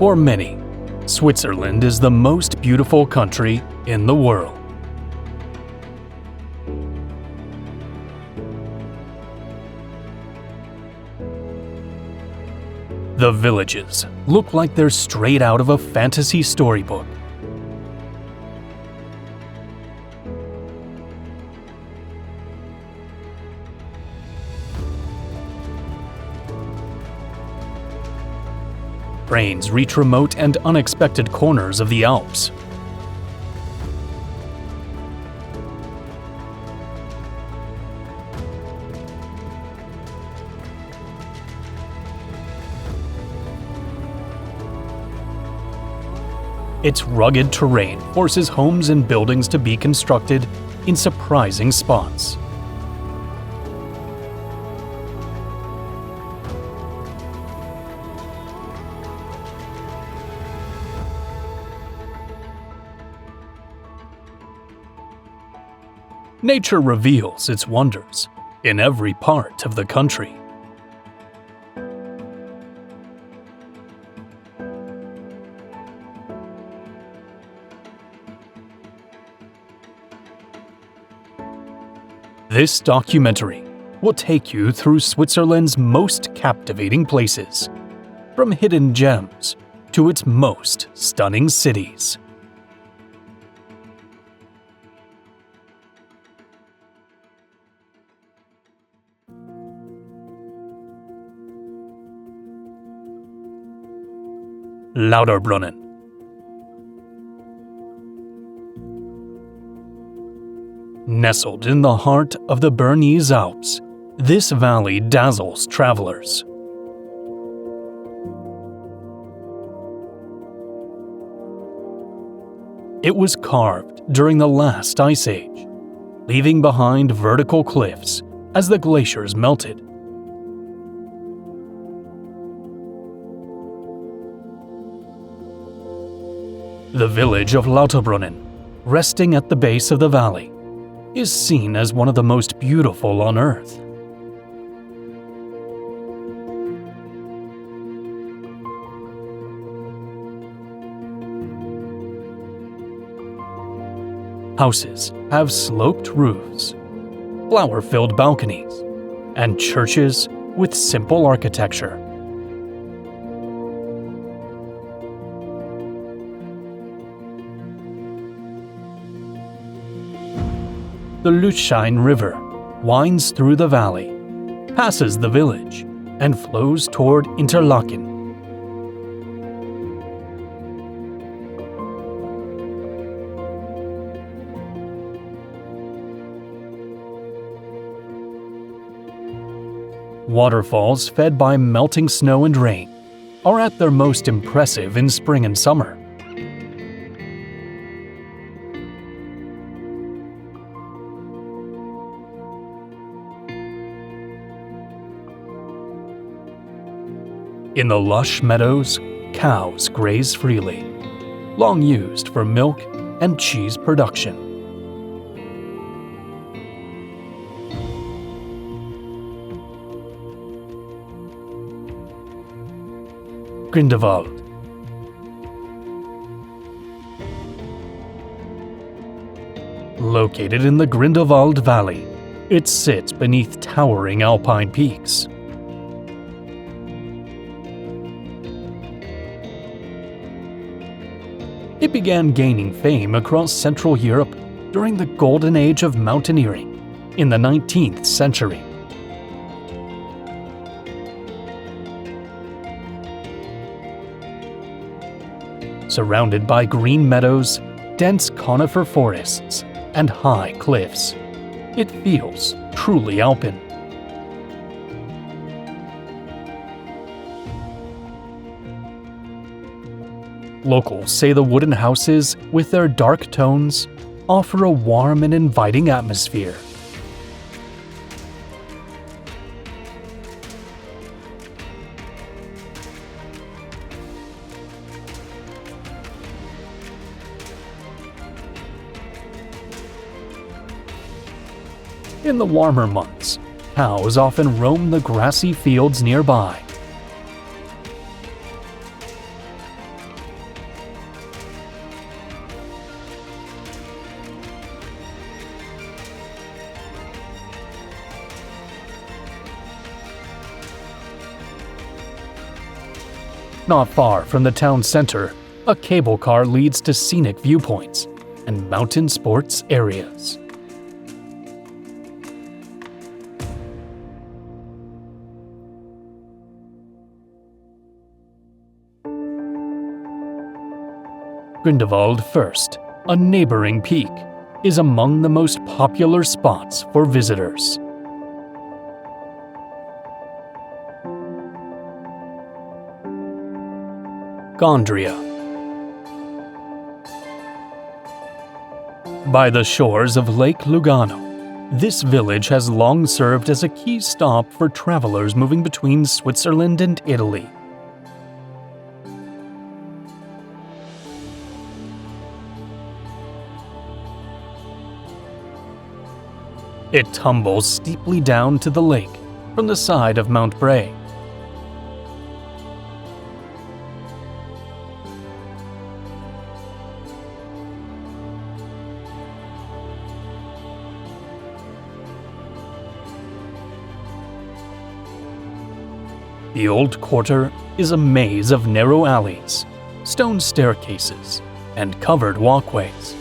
For many, Switzerland is the most beautiful country in the world. The villages look like they're straight out of a fantasy storybook. Trains reach remote and unexpected corners of the Alps. Its rugged terrain forces homes and buildings to be constructed in surprising spots. Nature reveals its wonders in every part of the country. This documentary will take you through Switzerland's most captivating places, from hidden gems to its most stunning cities. Lauterbrunnen. Nestled in the heart of the Bernese Alps, this valley dazzles travelers. It was carved during the last ice age, leaving behind vertical cliffs as the glaciers melted. The village of Lauterbrunnen, resting at the base of the valley, is seen as one of the most beautiful on Earth. Houses have sloped roofs, flower-filled balconies, and churches with simple architecture. The Lütschein River winds through the valley, passes the village, and flows toward Interlaken. Waterfalls fed by melting snow and rain are at their most impressive in spring and summer. In the lush meadows, cows graze freely, long used for milk and cheese production. Grindelwald. Located in the Grindelwald Valley, it sits beneath towering alpine peaks. It began gaining fame across Central Europe during the golden age of mountaineering in the 19th century. Surrounded by green meadows, dense conifer forests, and high cliffs, it feels truly alpine. Locals say the wooden houses, with their dark tones, offer a warm and inviting atmosphere. In the warmer months, cows often roam the grassy fields nearby. Not far from the town center, a cable car leads to scenic viewpoints and mountain sports areas. Grindelwald First, a neighboring peak, is among the most popular spots for visitors. Gondria. By the shores of Lake Lugano, this village has long served as a key stop for travelers moving between Switzerland and Italy. It tumbles steeply down to the lake from the side of Mount Bray. The old quarter is a maze of narrow alleys, stone staircases, and covered walkways.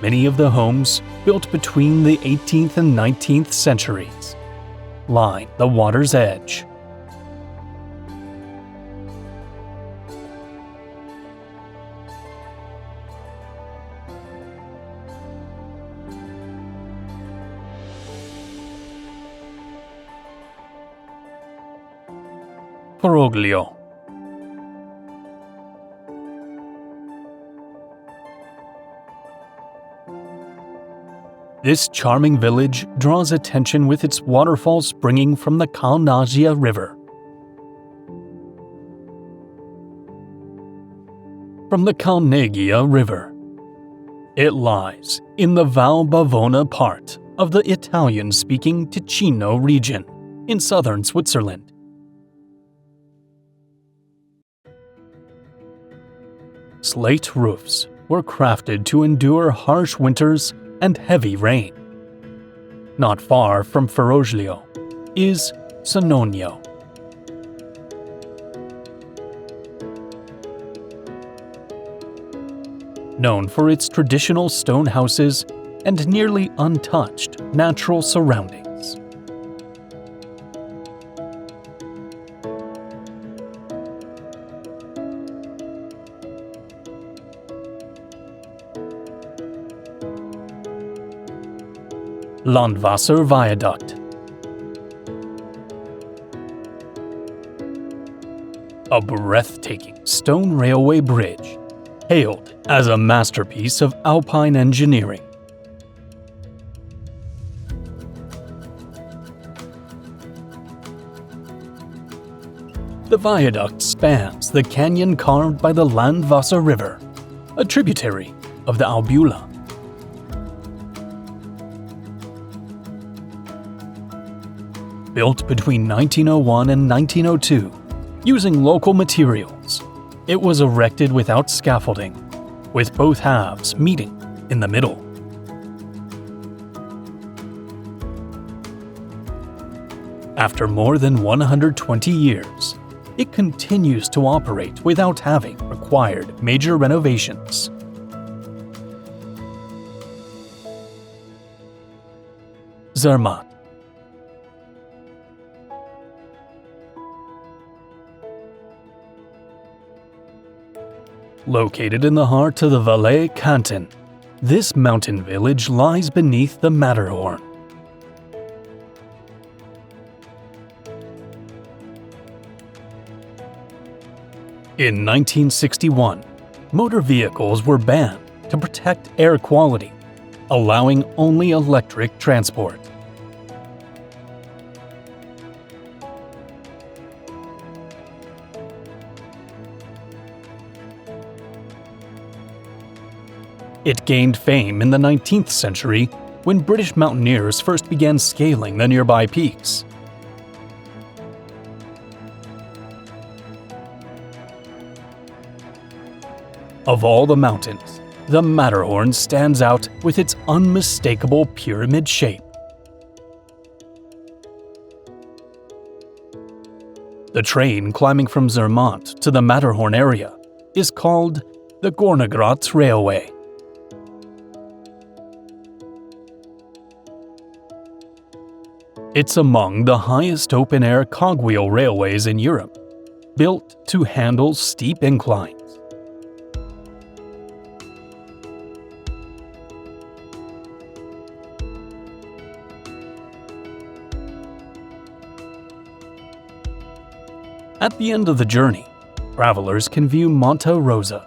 Many of the homes, built between the 18th and 19th centuries, line the water's edge. Poroglio. This charming village draws attention with its waterfall springing from the Calnagia River. From the Calnagia River. It lies in the Val Bavona part of the Italian-speaking Ticino region in southern Switzerland. Slate roofs were crafted to endure harsh winters and heavy rain. Not far from Foroglio is Sononio. Known for its traditional stone houses and nearly untouched natural surroundings. Landwasser Viaduct. A breathtaking stone railway bridge, hailed as a masterpiece of alpine engineering. The viaduct spans the canyon carved by the Landwasser River, a tributary of the Albula. Built between 1901 and 1902, using local materials, it was erected without scaffolding, with both halves meeting in the middle. After more than 120 years, it continues to operate without having required major renovations. Zermatt. Located in the heart of the Valais Canton, this mountain village lies beneath the Matterhorn. In 1961, motor vehicles were banned to protect air quality, allowing only electric transport. It gained fame in the 19th century when British mountaineers first began scaling the nearby peaks. Of all the mountains, the Matterhorn stands out with its unmistakable pyramid shape. The train climbing from Zermatt to the Matterhorn area is called the Gornergrat Railway. It's among the highest open-air cogwheel railways in Europe, built to handle steep inclines. At the end of the journey, travelers can view Monte Rosa,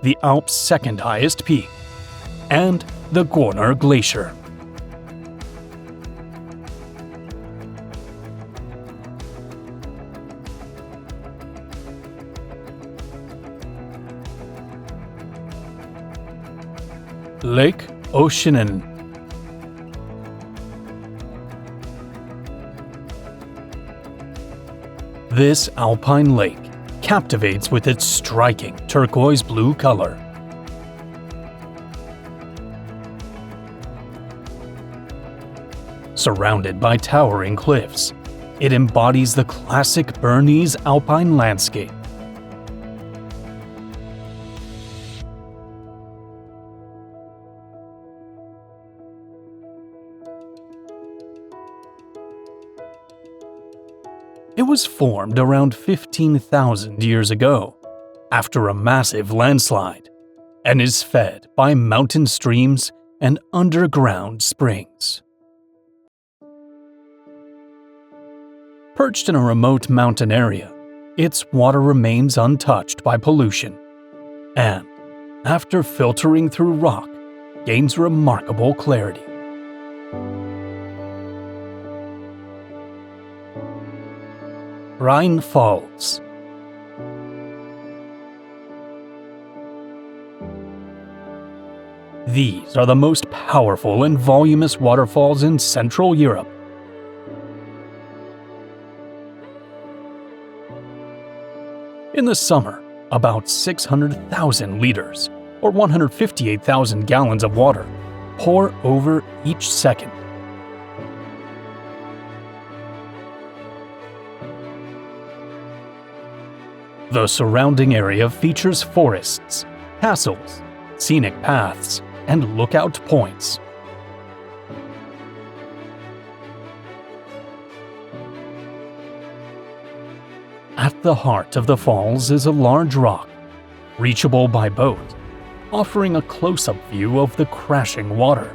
the Alps' second highest peak, and the Gorner Glacier. Lake Oceanen. This alpine lake captivates with its striking turquoise blue color. Surrounded by towering cliffs, it embodies the classic Bernese alpine landscape. It was formed around 15,000 years ago, after a massive landslide, and is fed by mountain streams and underground springs. Perched in a remote mountain area, its water remains untouched by pollution, and, after filtering through rock, gains remarkable clarity. Rhine Falls. These are the most powerful and voluminous waterfalls in Central Europe. In the summer, about 600,000 liters, or 158,000 gallons of water, pour over each second. The surrounding area features forests, castles, scenic paths, and lookout points. At the heart of the falls is a large rock, reachable by boat, offering a close-up view of the crashing water.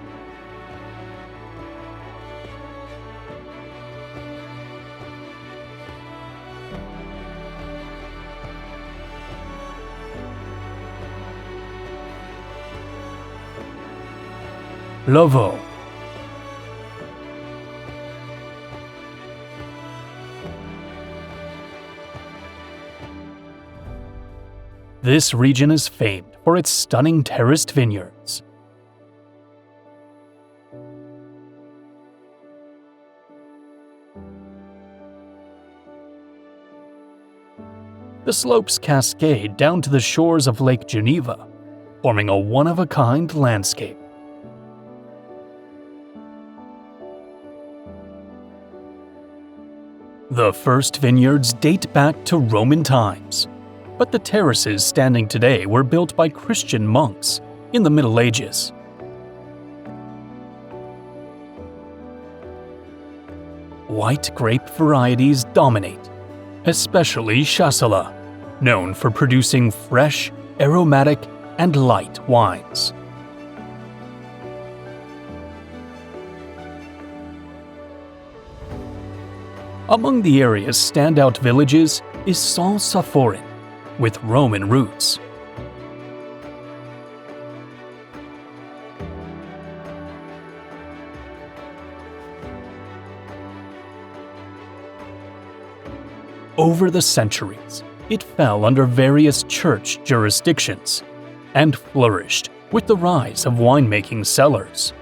Lovo. This region is famed for its stunning terraced vineyards. The slopes cascade down to the shores of Lake Geneva, forming a one-of-a-kind landscape. The first vineyards date back to Roman times, but the terraces standing today were built by Christian monks in the Middle Ages. White grape varieties dominate, especially Chasselas, known for producing fresh, aromatic, and light wines. Among the area's standout villages is Saint-Symphorien, with Roman roots. Over the centuries, it fell under various church jurisdictions and flourished with the rise of winemaking cellars.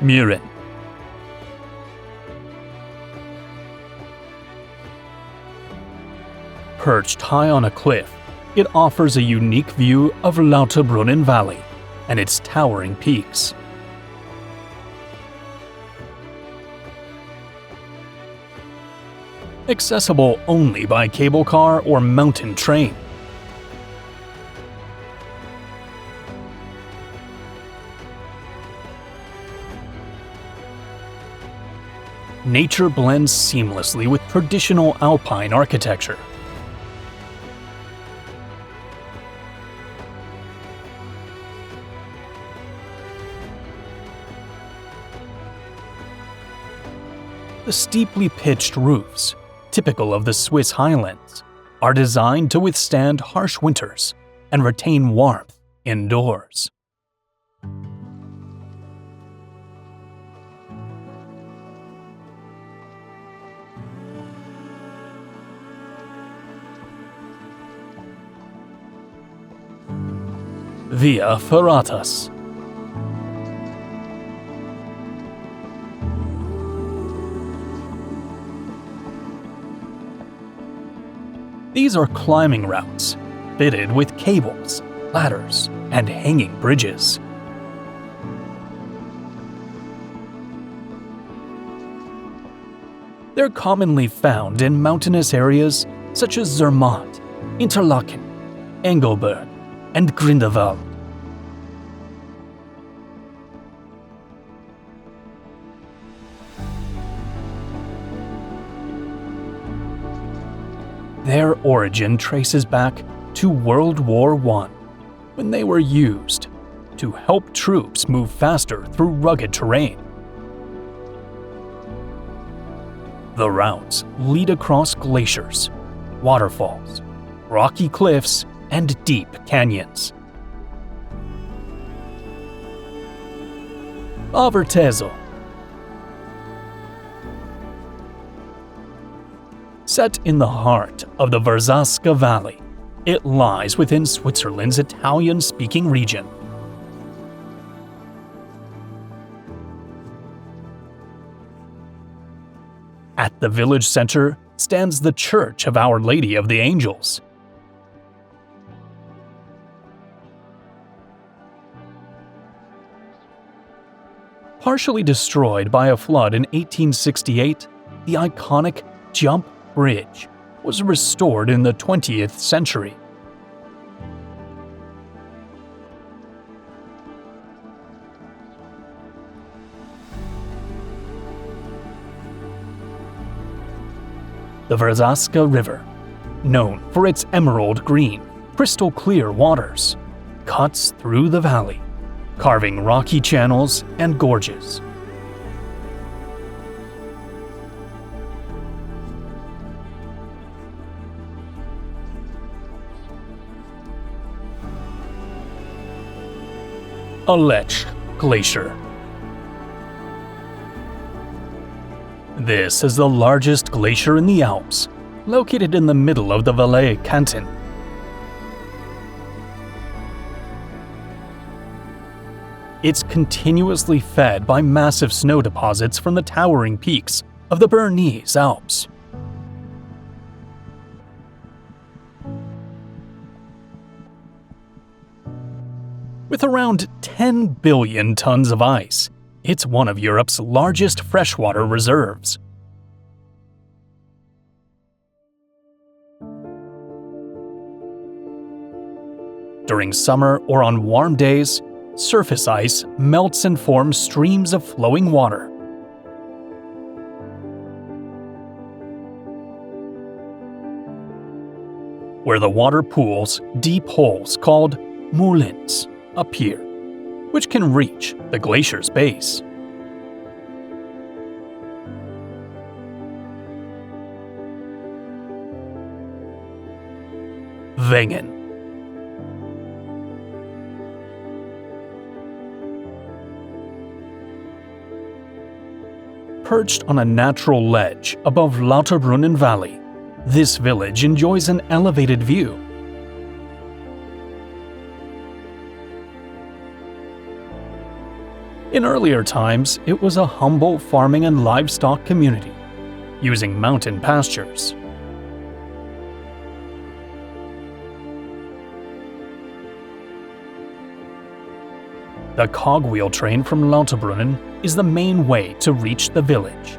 Mürren. Perched high on a cliff, it offers a unique view of Lauterbrunnen Valley and its towering peaks. Accessible only by cable car or mountain train. Nature blends seamlessly with traditional alpine architecture. The steeply pitched roofs, typical of the Swiss highlands, are designed to withstand harsh winters and retain warmth indoors. Via Ferratas. These are climbing routes, fitted with cables, ladders, and hanging bridges. They're commonly found in mountainous areas such as Zermatt, Interlaken, Engelberg, and Grindelwald. Their origin traces back to World War I, when they were used to help troops move faster through rugged terrain. The routes lead across glaciers, waterfalls, rocky cliffs, and deep canyons. Avertezo. Set in the heart of the Verzasca Valley, it lies within Switzerland's Italian-speaking region. At the village center stands the Church of Our Lady of the Angels. Partially destroyed by a flood in 1868, the iconic Jump Bridge was restored in the 20th century. The Verzasca River, known for its emerald green, crystal clear waters, cuts through the valley, carving rocky channels and gorges. Aletsch Glacier. This is the largest glacier in the Alps, located in the middle of the Valais canton. It's continuously fed by massive snow deposits from the towering peaks of the Bernese Alps. With around 10 billion tons of ice, it's one of Europe's largest freshwater reserves. During summer or on warm days, surface ice melts and forms streams of flowing water. Where the water pools, deep holes called moulins appear, which can reach the glacier's base. Wengen. Perched on a natural ledge above Lauterbrunnen Valley, this village enjoys an elevated view. In earlier times, it was a humble farming and livestock community, using mountain pastures. The cogwheel train from Lauterbrunnen is the main way to reach the village.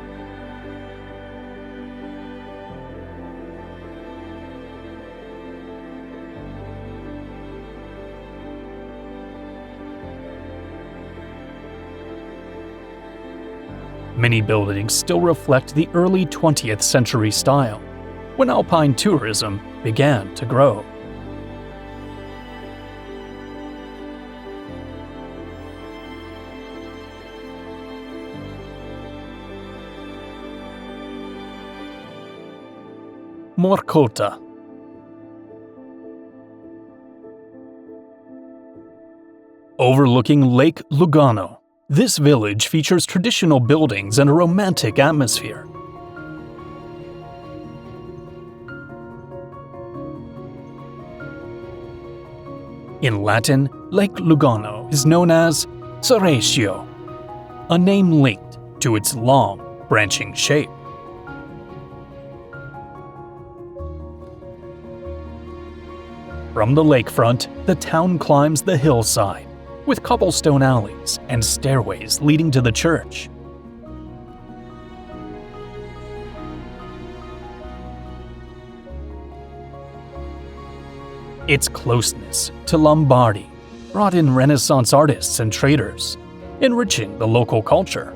Many buildings still reflect the early 20th century style, when alpine tourism began to grow. Morkota. Overlooking Lake Lugano, this village features traditional buildings and a romantic atmosphere. In Latin, Lake Lugano is known as Serratio, a name linked to its long, branching shape. From the lakefront, the town climbs the hillside, with cobblestone alleys and stairways leading to the church. Its closeness to Lombardy brought in Renaissance artists and traders, enriching the local culture.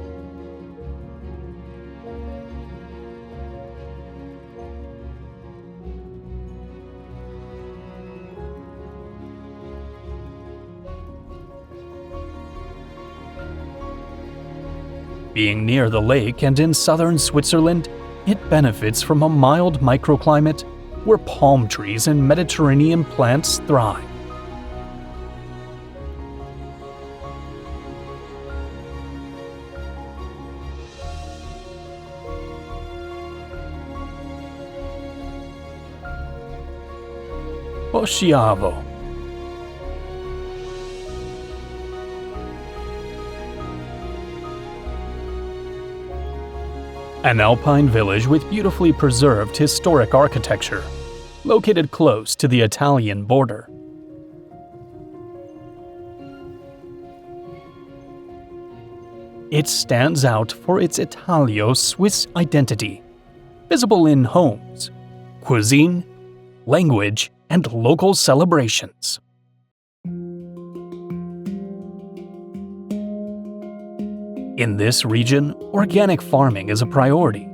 Being near the lake and in southern Switzerland, it benefits from a mild microclimate where palm trees and Mediterranean plants thrive. Poschiavo. An alpine village with beautifully preserved historic architecture, located close to the Italian border. It stands out for its Italo-Swiss identity, visible in homes, cuisine, language, and local celebrations. In this region, organic farming is a priority,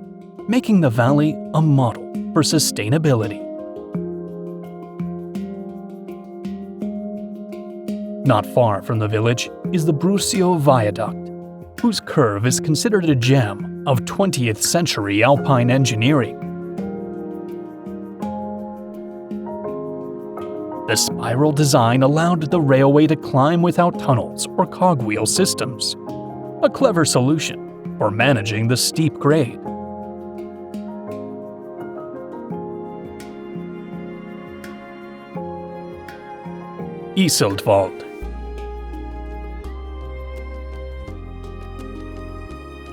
making the valley a model for sustainability. Not far from the village is the Brusio Viaduct, whose curve is considered a gem of 20th century alpine engineering. The spiral design allowed the railway to climb without tunnels or cogwheel systems, a clever solution for managing the steep grade. Iseltwald.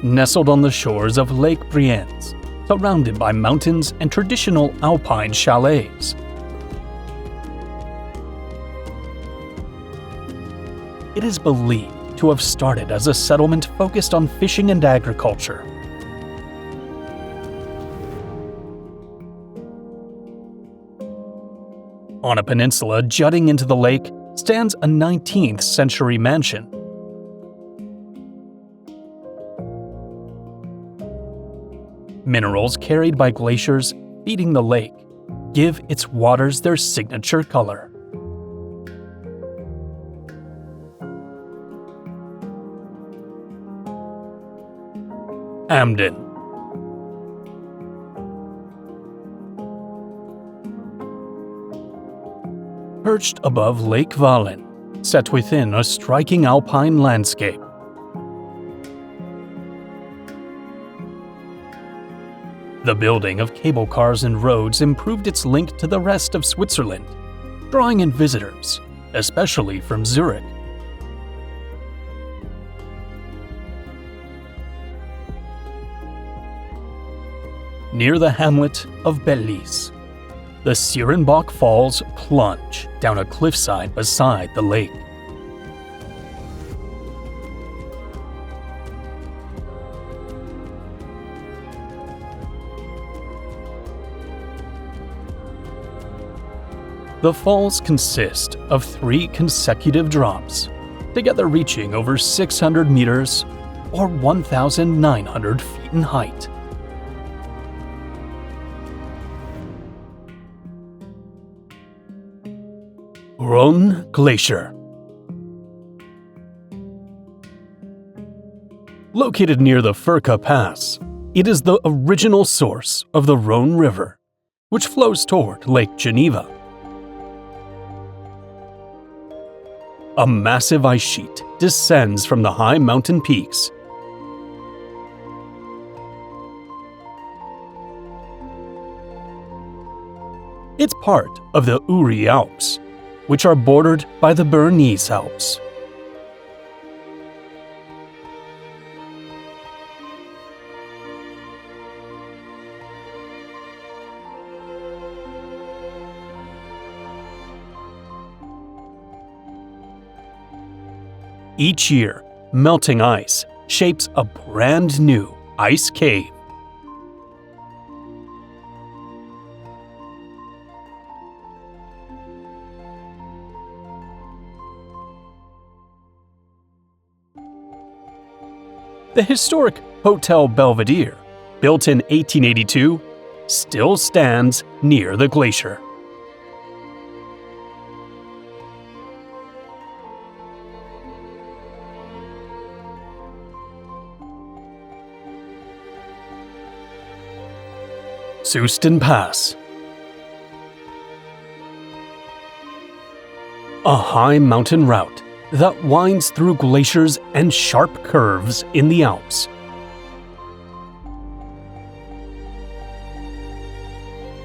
Nestled on the shores of Lake Brienz, surrounded by mountains and traditional alpine chalets. It is believed to have started as a settlement focused on fishing and agriculture. On a peninsula jutting into the lake stands a 19th century mansion. Minerals carried by glaciers feeding the lake give its waters their signature color. Amden. Perched above Lake Valen, set within a striking alpine landscape. The building of cable cars and roads improved its link to the rest of Switzerland, drawing in visitors, especially from Zurich. Near the hamlet of Bellis, the Sierenbach Falls plunge down a cliffside beside the lake. The falls consist of 3 consecutive drops, together reaching over 600 meters or 1,900 feet in height. Rhone Glacier. Located near the Furka Pass, it is the original source of the Rhone River, which flows toward Lake Geneva. A massive ice sheet descends from the high mountain peaks. It's part of the Uri Alps, which are bordered by the Bernese Alps. Each year, melting ice shapes a brand new ice cave. The historic Hotel Belvedere, built in 1882, still stands near the glacier. Susten Pass. A high mountain route that winds through glaciers and sharp curves in the Alps.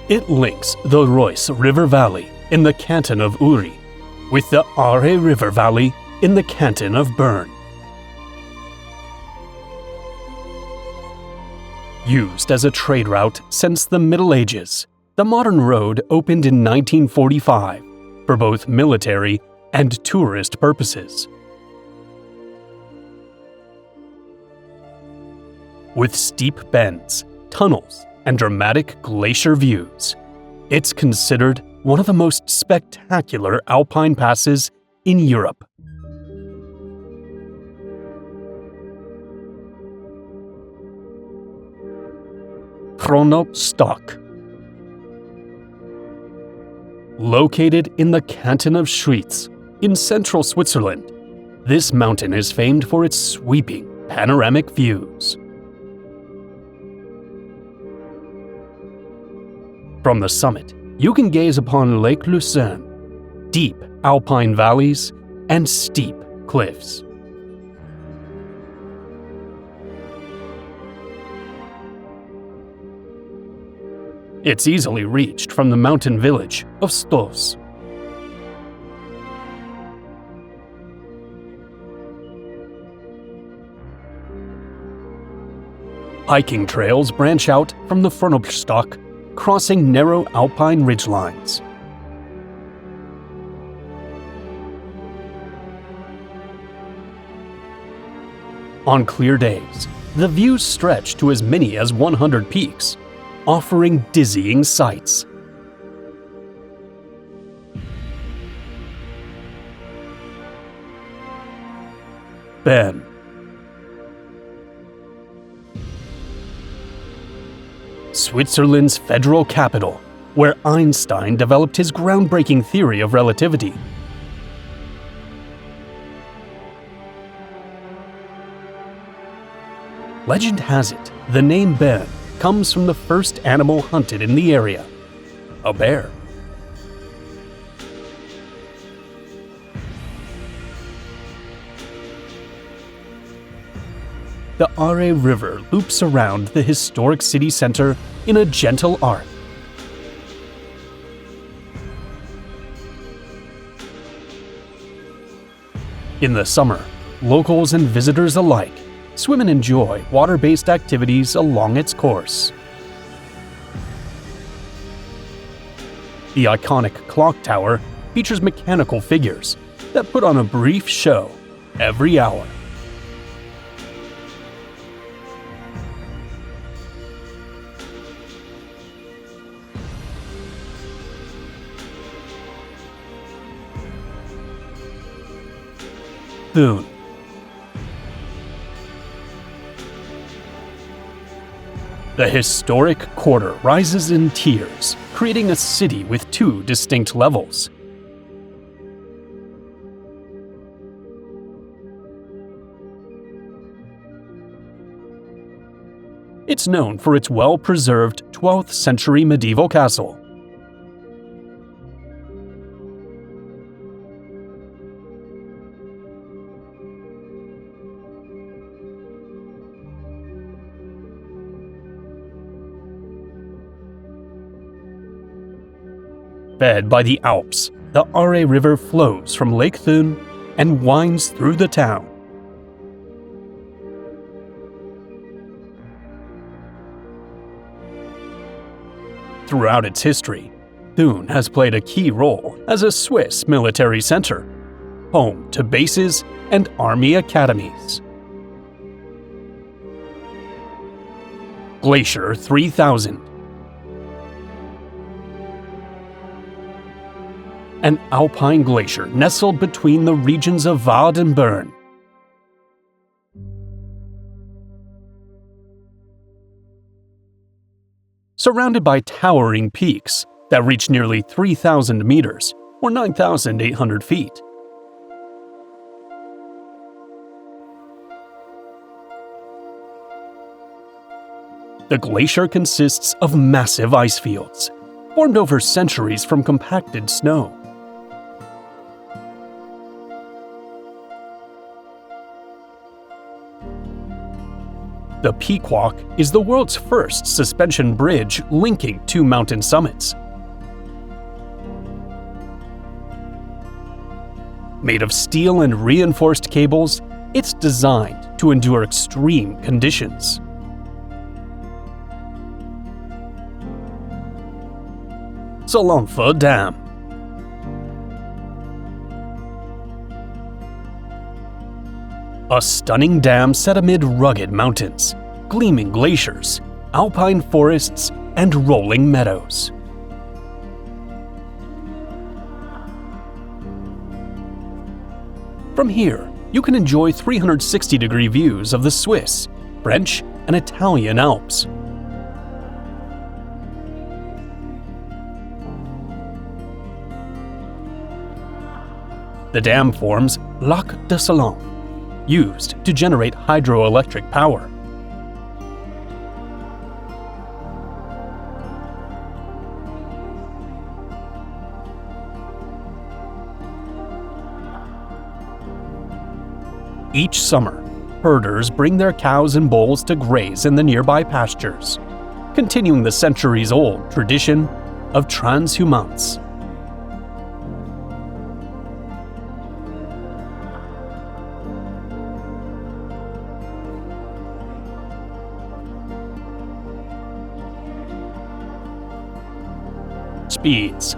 It links the Reuss River Valley in the canton of Uri with the Aare River Valley in the canton of Bern. Used as a trade route since the Middle Ages, the modern road opened in 1945 for both military and tourist purposes. With steep bends, tunnels, and dramatic glacier views, it's considered one of the most spectacular alpine passes in Europe. Kronopstock. Located in the canton of Schwyz, in central Switzerland, this mountain is famed for its sweeping, panoramic views. From the summit, you can gaze upon Lake Lucerne, deep alpine valleys, and steep cliffs. It's easily reached from the mountain village of Stoss. Hiking trails branch out from the Kronopstock, crossing narrow alpine ridgelines. On clear days, the views stretch to as many as 100 peaks, offering dizzying sights. Bern. Switzerland's federal capital, where Einstein developed his groundbreaking theory of relativity. Legend has it, the name Bern comes from the first animal hunted in the area, a bear. The Aare River loops around the historic city center in a gentle arc. In the summer, locals and visitors alike swim and enjoy water-based activities along its course. The iconic clock tower features mechanical figures that put on a brief show every hour. Thun. The historic quarter rises in tiers, creating a city with two distinct levels. It's known for its well-preserved 12th century medieval castle. Fed by the Alps, the Aare River flows from Lake Thun and winds through the town. Throughout its history, Thun has played a key role as a Swiss military center, home to bases and army academies. Glacier 3000. An alpine glacier nestled between the regions of Waadt and Bern. Surrounded by towering peaks that reach nearly 3,000 meters, or 9,800 feet. The glacier consists of massive ice fields, formed over centuries from compacted snow. The Pequot is the world's first suspension bridge linking two mountain summits. Made of steel and reinforced cables, it's designed to endure extreme conditions. Salonfa Dam. A stunning dam set amid rugged mountains, gleaming glaciers, alpine forests, and rolling meadows. From here, you can enjoy 360-degree views of the Swiss, French, and Italian Alps. The dam forms Lac de Salon, used to generate hydroelectric power. Each summer, herders bring their cows and bulls to graze in the nearby pastures, continuing the centuries-old tradition of transhumance. Speeds.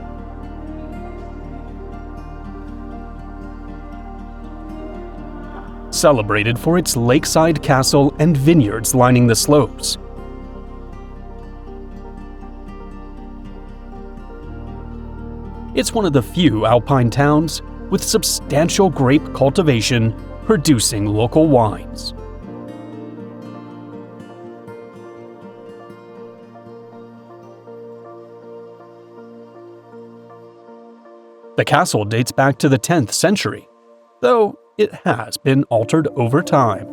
Celebrated for its lakeside castle and vineyards lining the slopes. It's one of the few alpine towns with substantial grape cultivation producing local wines. The castle dates back to the 10th century, though it has been altered over time.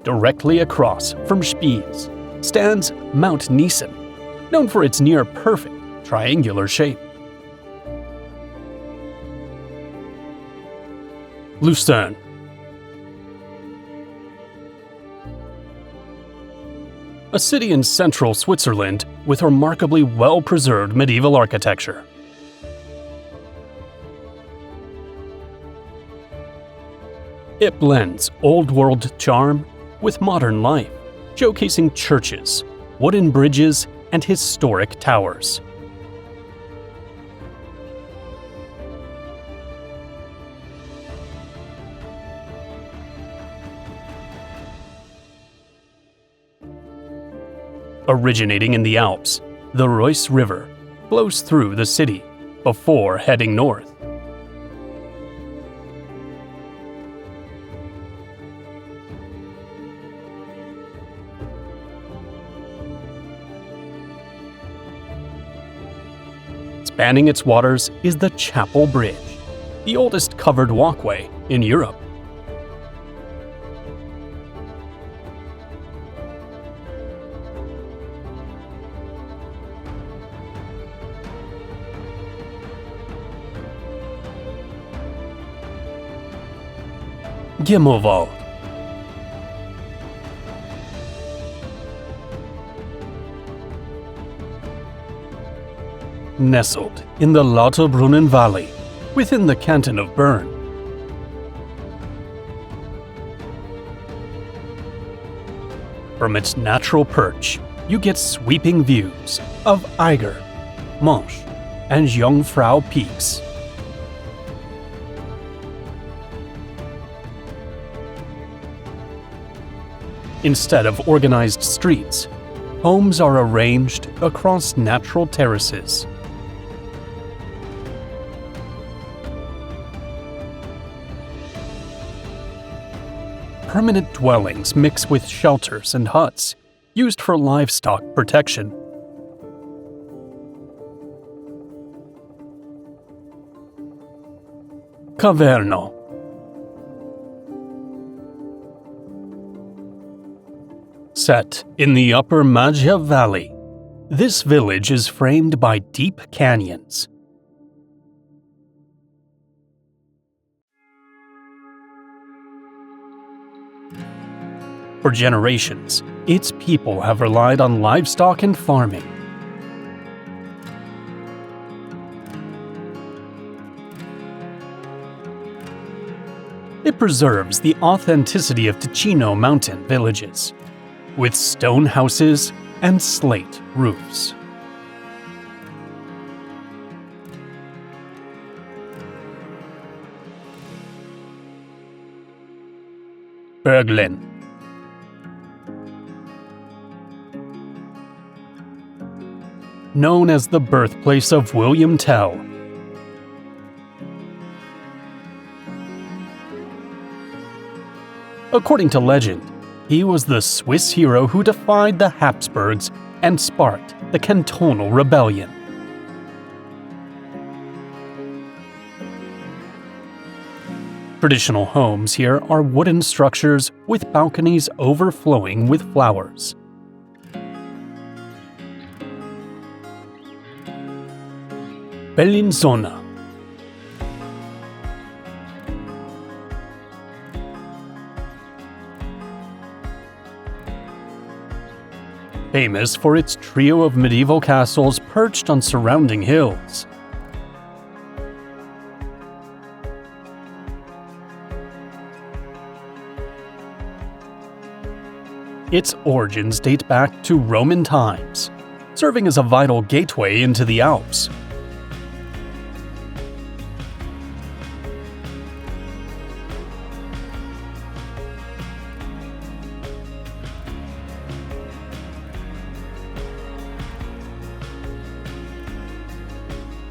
Directly across from Spiez stands Mount Neeson, known for its near-perfect triangular shape. Lucerne. A city in central Switzerland with remarkably well-preserved medieval architecture. It blends old-world charm with modern life, showcasing churches, wooden bridges, and historic towers. Originating in the Alps, the Reuss River flows through the city before heading north. Spanning its waters is the Chapel Bridge, the oldest covered walkway in Europe. Gimmelwald. Nestled in the Lauterbrunnen Valley, within the canton of Bern. From its natural perch, you get sweeping views of Eiger, Monch, and Jungfrau peaks. Instead of organized streets, homes are arranged across natural terraces. Permanent dwellings mix with shelters and huts, used for livestock protection. Caverno. Set in the upper Maggia Valley, this village is framed by deep canyons. For generations, its people have relied on livestock and farming. It preserves the authenticity of Ticino mountain villages, with stone houses and slate roofs. Berglin. Known as the birthplace of William Tell. According to legend, he was the Swiss hero who defied the Habsburgs and sparked the Cantonal Rebellion. Traditional homes here are wooden structures with balconies overflowing with flowers. Bellinzona. Famous for its trio of medieval castles perched on surrounding hills. Its origins date back to Roman times, serving as a vital gateway into the Alps.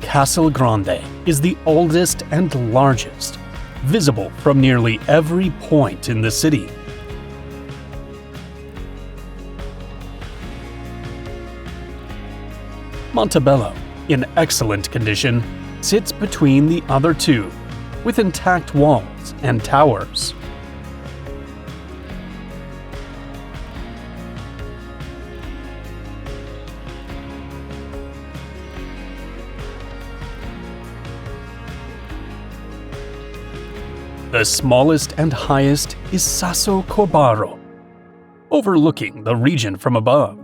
Castle Grande is the oldest and largest, visible from nearly every point in the city. Montebello, in excellent condition, sits between the other two, with intact walls and towers. The smallest and highest is Sasso Corbaro, overlooking the region from above.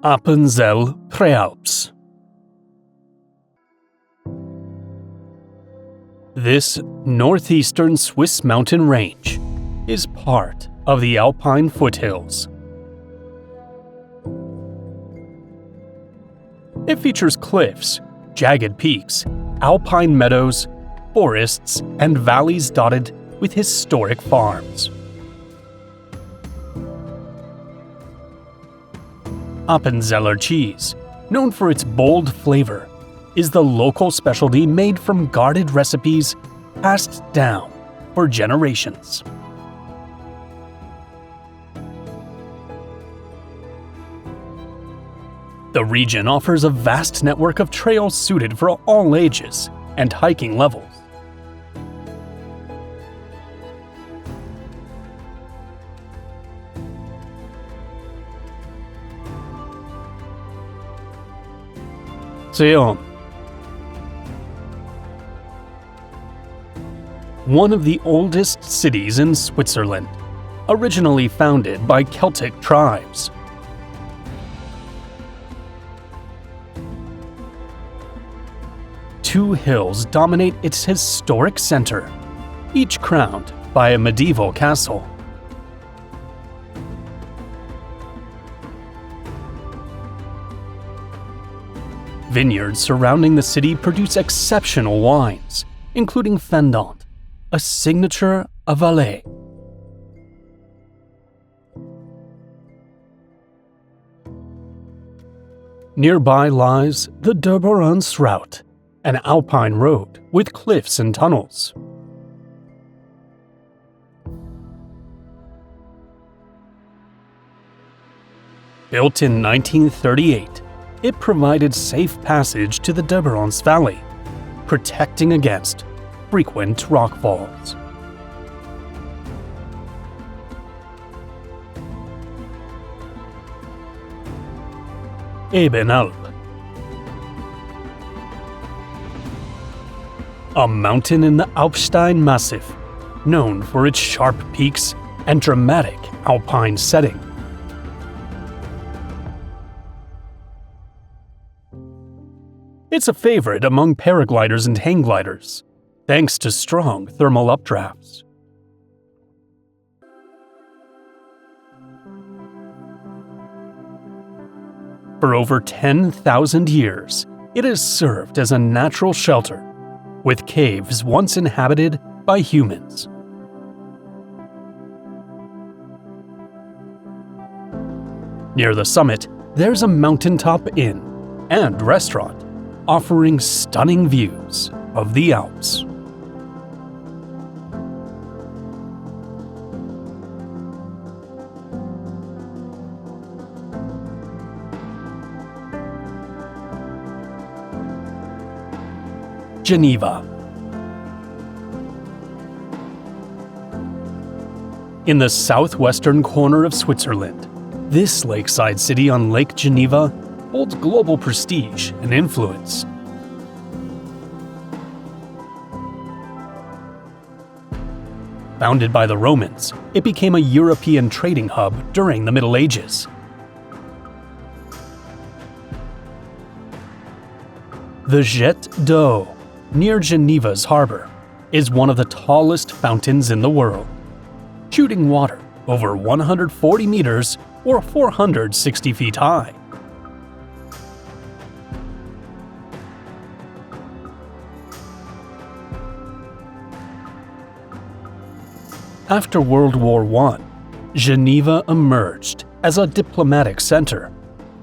Appenzell Prealps. This northeastern Swiss mountain range is part of the Alpine foothills. It features cliffs, jagged peaks, alpine meadows, forests, and valleys dotted with historic farms. Appenzeller cheese, known for its bold flavor, is the local specialty made from guarded recipes passed down for generations. The region offers a vast network of trails suited for all ages and hiking levels. Seom, one of the oldest cities in Switzerland, originally founded by Celtic tribes. Two hills dominate its historic center, each crowned by a medieval castle. Vineyards surrounding the city produce exceptional wines, including Fendant, a signature of Valais. Nearby lies the Doberanstraut, an alpine road with cliffs and tunnels. Built in 1938, it provided safe passage to the Doberanz Valley, protecting against frequent rockfalls. Ebenalp, a mountain in the Alpstein Massif, known for its sharp peaks and dramatic alpine setting. It's a favorite among paragliders and hang gliders, thanks to strong thermal updrafts. For over 10,000 years, it has served as a natural shelter, with caves once inhabited by humans. Near the summit, there's a mountaintop inn and restaurant offering stunning views of the Alps. Geneva. In the southwestern corner of Switzerland, this lakeside city on Lake Geneva holds global prestige and influence. Founded by the Romans, it became a European trading hub during the Middle Ages. The Jet d'Eau, near Geneva's harbor, is one of the tallest fountains in the world, shooting water over 140 meters or 460 feet high. After World War I, Geneva emerged as a diplomatic center,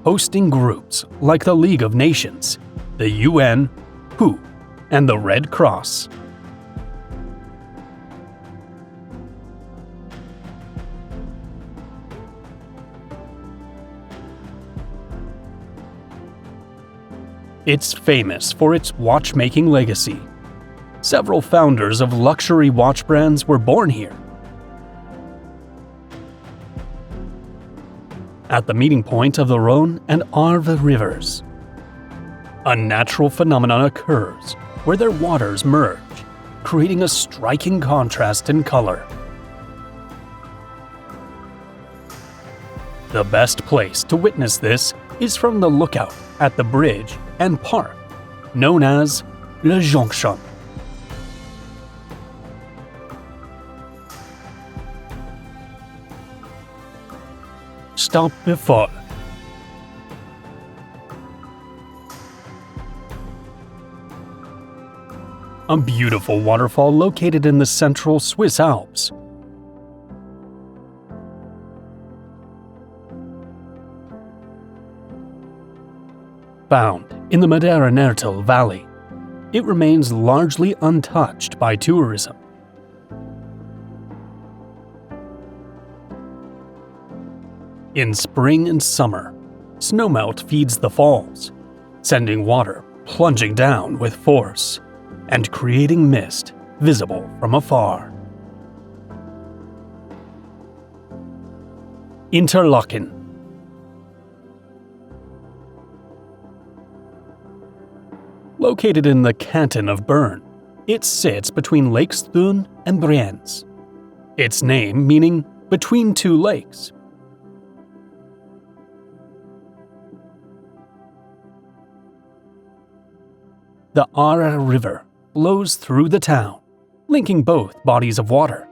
hosting groups like the League of Nations, the UN, WHO, and the Red Cross. It's famous for its watchmaking legacy. Several founders of luxury watch brands were born here. At the meeting point of the Rhône and Arve rivers, a natural phenomenon occurs where their waters merge, creating a striking contrast in color. The best place to witness this is from the lookout at the bridge and park, known as Le Jonction. Stop before. a beautiful waterfall located in the central Swiss Alps. Found in the Madera-Nertel Valley, it remains largely untouched by tourism. In spring and summer, snowmelt feeds the falls, sending water plunging down with force and creating mist visible from afar. Interlaken. Located in the canton of Bern, it sits between Lakes Thun and Brienz, its name meaning between two lakes. The Aare River flows through the town, linking both bodies of water.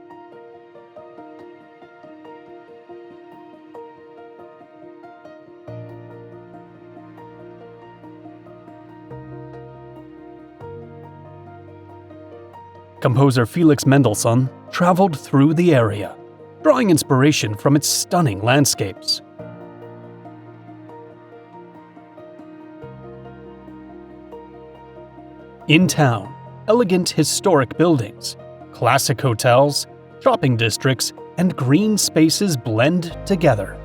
Composer Felix Mendelssohn traveled through the area, drawing inspiration from its stunning landscapes. In town, elegant historic buildings, classic hotels, shopping districts, and green spaces blend together.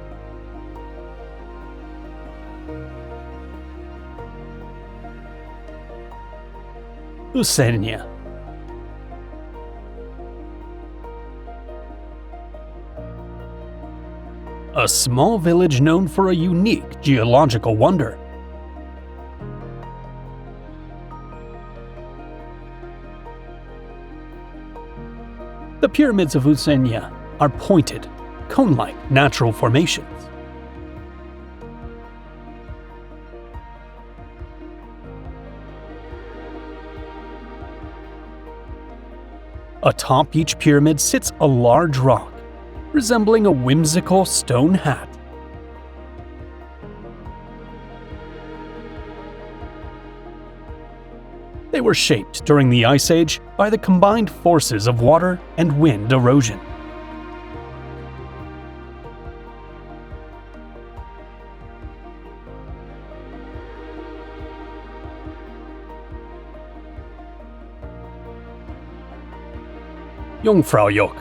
Usenia. A small village known for a unique geological wonder. The pyramids of Usenia are pointed, cone-like natural formations. Atop each pyramid sits a large rock, resembling a whimsical stone hat. They were shaped during the Ice Age by the combined forces of water and wind erosion. Jungfraujoch.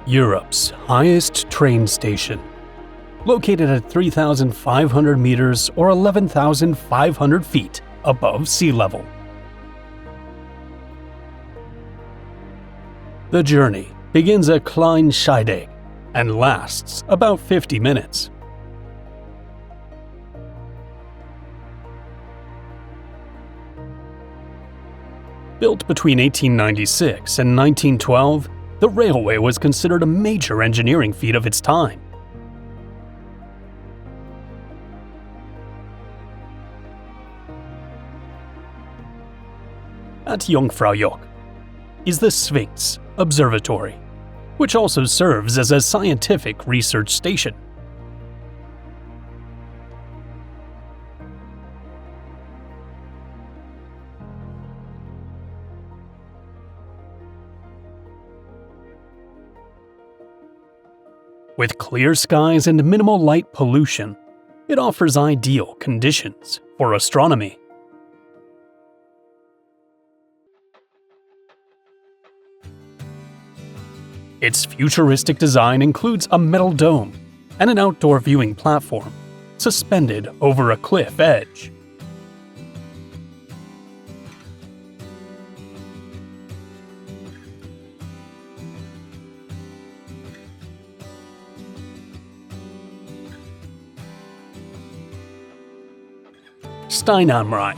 Europe's highest train station, located at 3,500 meters or 11,500 feet above sea level. The journey begins at Klein Scheidegg and lasts about 50 minutes. Built between 1896 and 1912, the railway was considered a major engineering feat of its time. At Jungfraujoch is the Sphinx Observatory, which also serves as a scientific research station. With clear skies and minimal light pollution, it offers ideal conditions for astronomy. Its futuristic design includes a metal dome and an outdoor viewing platform suspended over a cliff edge. Stein am Rhein.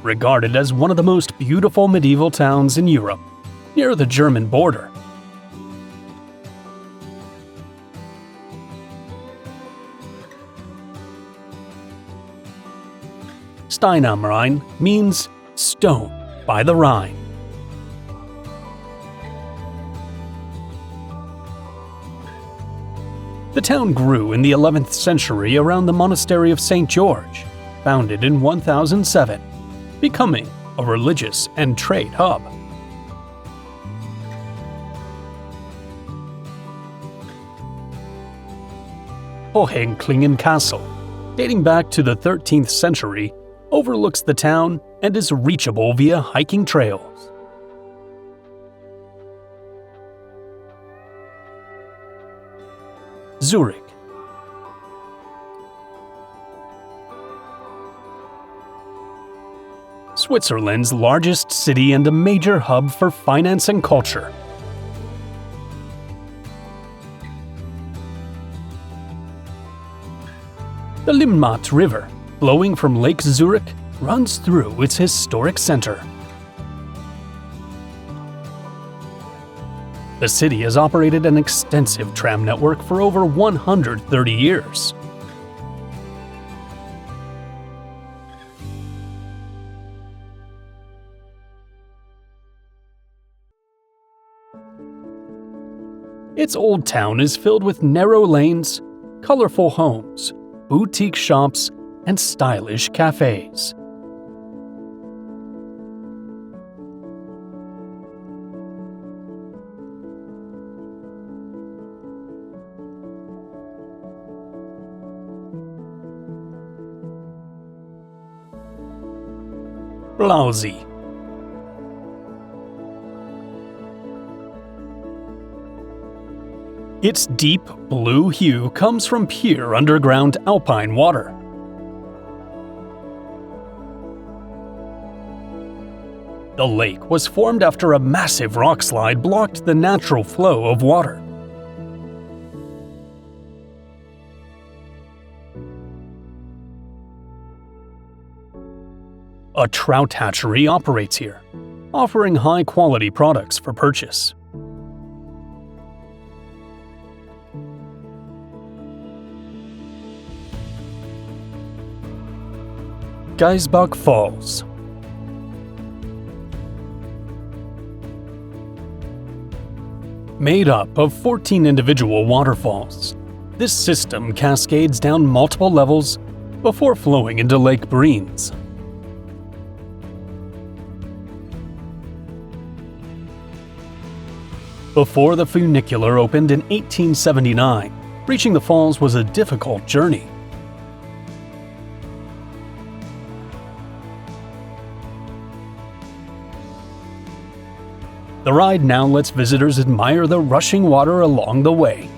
Regarded as one of the most beautiful medieval towns in Europe, near the German border. Stein am Rhein means stone by the Rhine. The town grew in the 11th century around the monastery of St. George, founded in 1007, becoming a religious and trade hub. Hohenklingen Castle, dating back to the 13th century, overlooks the town and is reachable via hiking trails. Zurich. Switzerland's largest city and a major hub for finance and culture. The Limmat River, flowing from Lake Zurich, runs through its historic center. The city has operated an extensive tram network for over 130 years. Its old town is filled with narrow lanes, colorful homes, boutique shops, and stylish cafes. Blausee. Its deep blue hue comes from pure underground alpine water. The lake was formed after a massive rockslide blocked the natural flow of water. A trout hatchery operates here, offering high-quality products for purchase. Geisbach Falls. Made up of 14 individual waterfalls, this system cascades down multiple levels before flowing into Lake Brienz. Before the funicular opened in 1879, reaching the falls was a difficult journey. The ride now lets visitors admire the rushing water along the way.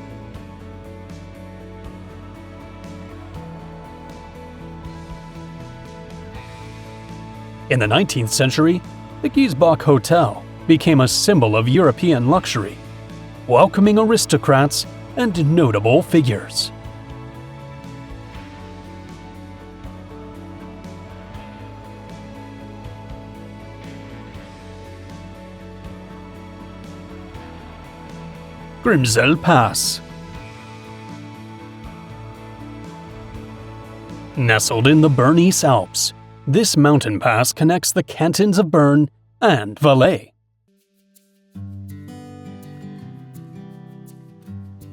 In the 19th century, the Giesbach Hotel became a symbol of European luxury, welcoming aristocrats and notable figures. Grimsel Pass. Nestled in the Bernese Alps, this mountain pass connects the cantons of Bern and Valais.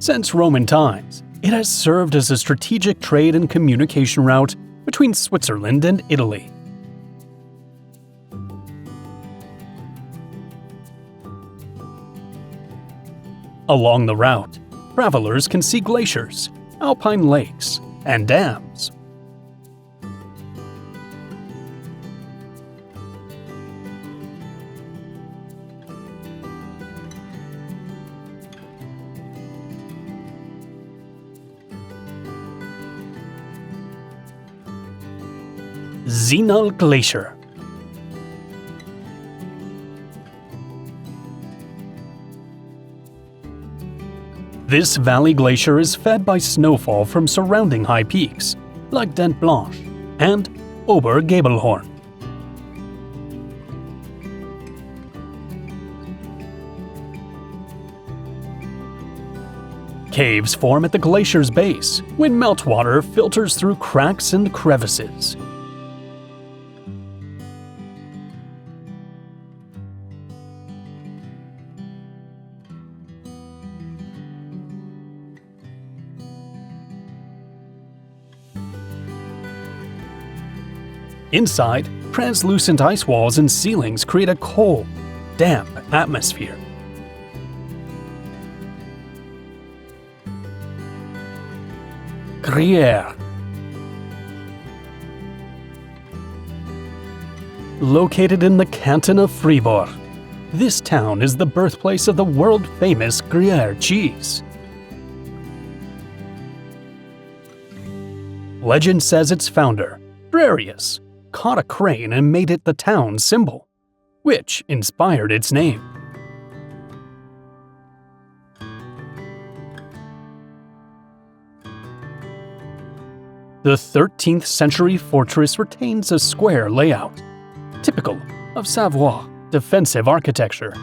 Since Roman times, it has served as a strategic trade and communication route between Switzerland and Italy. Along the route, travelers can see glaciers, alpine lakes, and dams. Zinal Glacier. This valley glacier is fed by snowfall from surrounding high peaks, like Dent Blanche and Obergabelhorn. Caves form at the glacier's base when meltwater filters through cracks and crevices. Inside, translucent ice walls and ceilings create a cold, damp atmosphere. Gruyère. Located in the canton of Fribourg, this town is the birthplace of the world-famous Gruyère cheese. Legend says its founder, Drarius, caught a crane and made it the town's symbol, which inspired its name. The 13th century fortress retains a square layout, typical of Savoy defensive architecture.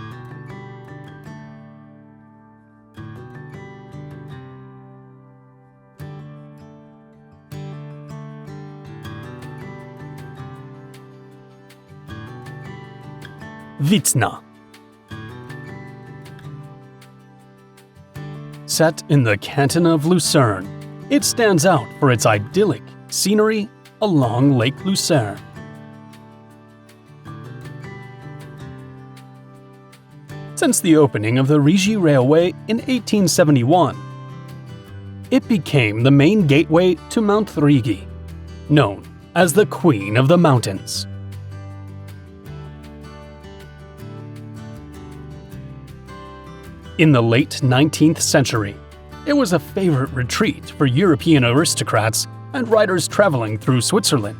Witzna. Set in the canton of Lucerne, it stands out for its idyllic scenery along Lake Lucerne. Since the opening of the Rigi Railway in 1871, it became the main gateway to Mount Rigi, known as the Queen of the Mountains. In the late 19th century, it was a favorite retreat for European aristocrats and writers traveling through Switzerland.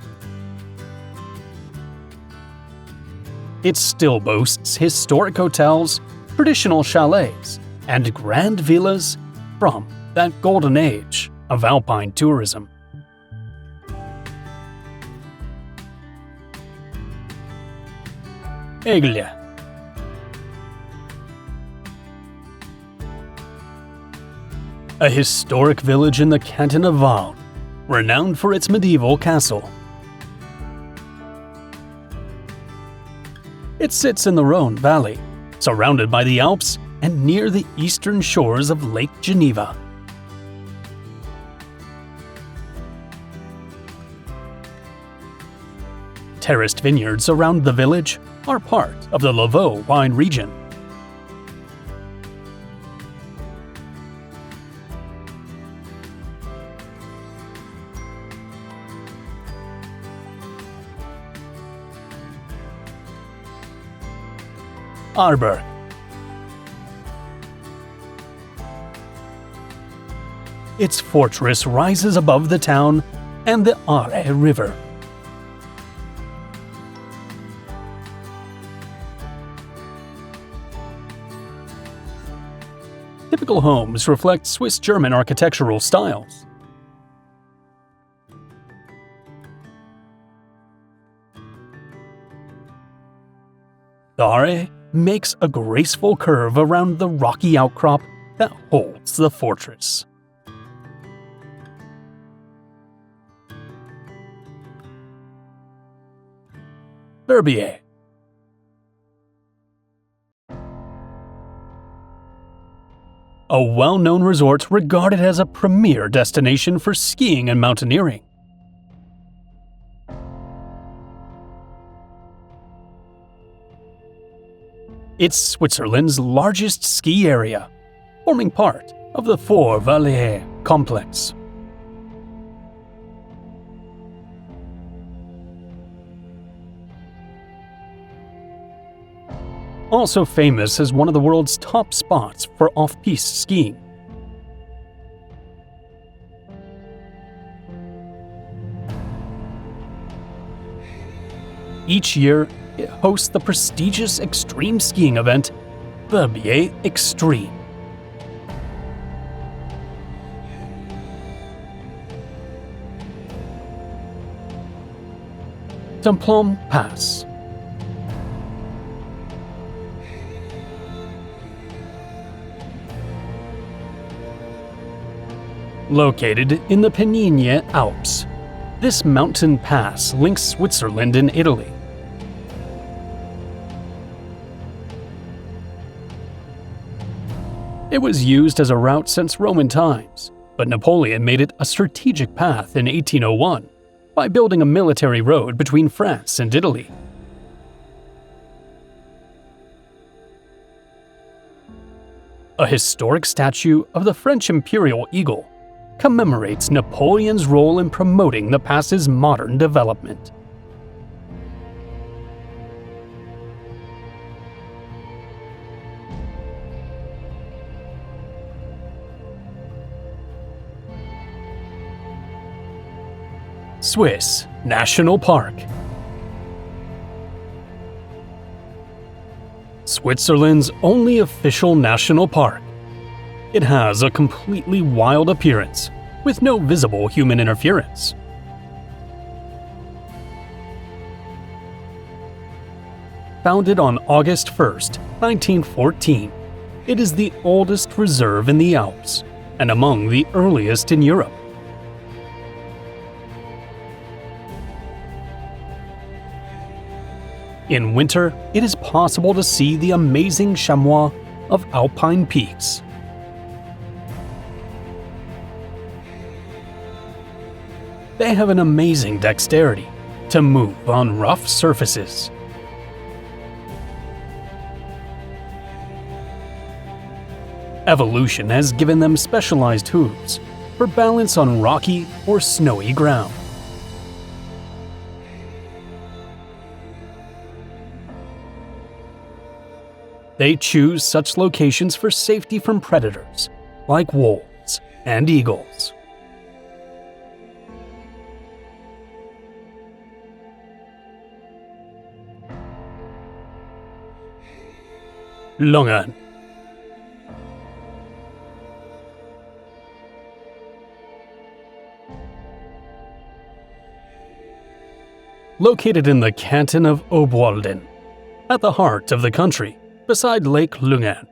It still boasts historic hotels, traditional chalets, and grand villas from that golden age of alpine tourism. Aigle. A historic village in the canton of Vaud, renowned for its medieval castle. It sits in the Rhone Valley, surrounded by the Alps and near the eastern shores of Lake Geneva. Terraced vineyards around the village are part of the Lavaux wine region. Arberg. Its fortress rises above the town and the Aare River. Typical homes reflect Swiss-German architectural styles. The Aare makes a graceful curve around the rocky outcrop that holds the fortress. Verbier. A well-known resort regarded as a premier destination for skiing and mountaineering. It's Switzerland's largest ski area, forming part of the Four Vallées complex. Also famous as one of the world's top spots for off-piste skiing. Each year, it hosts the prestigious extreme skiing event, Verbier Extreme. Templon Pass. Located in the Pennine Alps, this mountain pass links Switzerland and Italy. It was used as a route since Roman times, but Napoleon made it a strategic path in 1801, by building a military road between France and Italy. A historic statue of the French imperial eagle commemorates Napoleon's role in promoting the pass's modern development. Swiss National Park. Switzerland's only official national park. It has a completely wild appearance, with no visible human interference. Founded on August 1st, 1914, it is the oldest reserve in the Alps and among the earliest in Europe. In winter, it is possible to see the amazing chamois of alpine peaks. They have an amazing dexterity to move on rough surfaces. Evolution has given them specialized hooves for balance on rocky or snowy ground. They choose such locations for safety from predators, like wolves and eagles. Lungern. Located in the canton of Obwalden, at the heart of the country, beside Lake Lungern.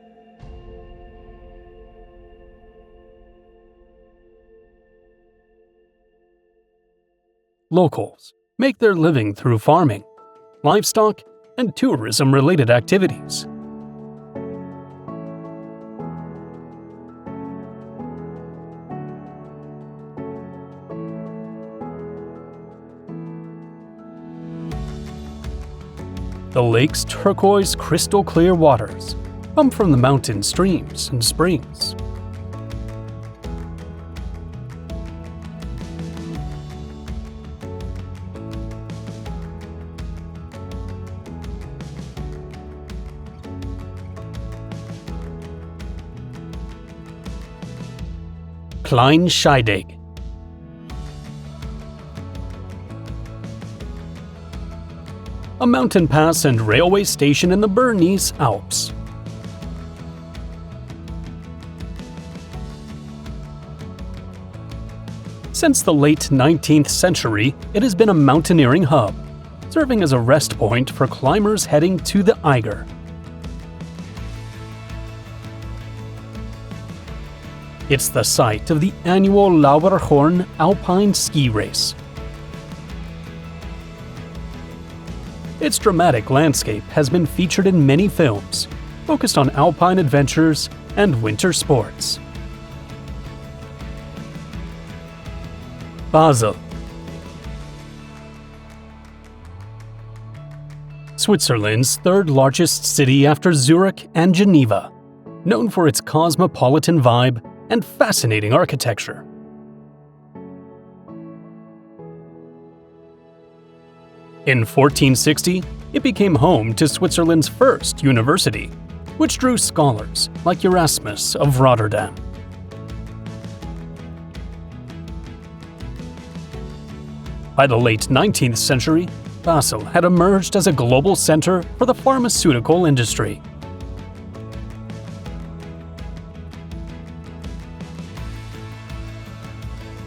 Locals make their living through farming, livestock, and tourism-related activities. The lake's turquoise, crystal-clear waters come from the mountain streams and springs. Klein Scheidegg. A mountain pass and railway station in the Bernese Alps. Since the late 19th century, it has been a mountaineering hub, serving as a rest point for climbers heading to the Eiger. It's the site of the annual Lauberhorn Alpine Ski Race. Its dramatic landscape has been featured in many films, focused on alpine adventures and winter sports. Basel. Switzerland's third largest city after Zurich and Geneva, known for its cosmopolitan vibe and fascinating architecture. In 1460, it became home to Switzerland's first university, which drew scholars like Erasmus of Rotterdam. By the late 19th century, Basel had emerged as a global center for the pharmaceutical industry.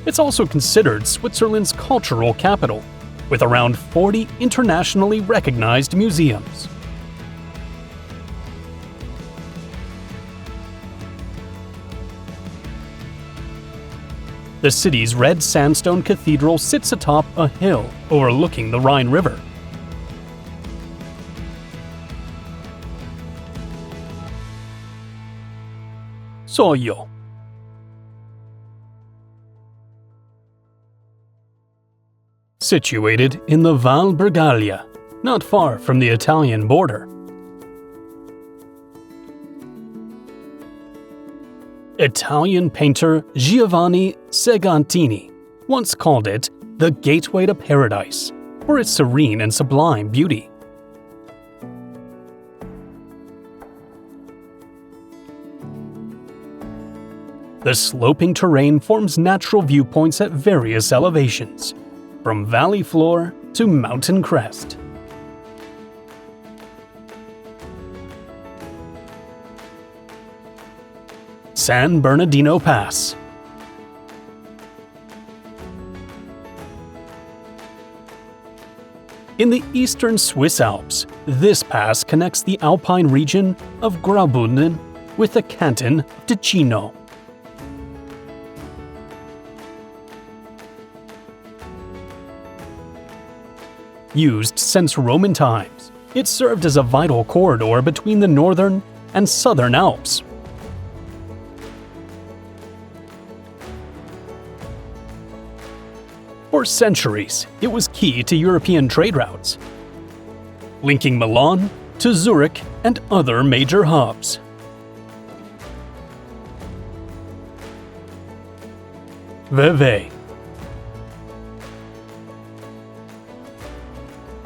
It's also considered Switzerland's cultural capital, with around 40 internationally recognized museums. The city's red sandstone cathedral sits atop a hill overlooking the Rhine River. Soyo. situated in the Val Bregaglia, not far from the Italian border. Italian painter Giovanni Segantini once called it the gateway to paradise for its serene and sublime beauty. The sloping terrain forms natural viewpoints at various elevations, from valley floor to mountain crest. San Bernardino Pass. In the eastern Swiss Alps, this pass connects the alpine region of Graubünden with the canton of Ticino. Used since Roman times, it served as a vital corridor between the northern and southern Alps. For centuries, it was key to European trade routes, linking Milan to Zurich and other major hubs. Vevey.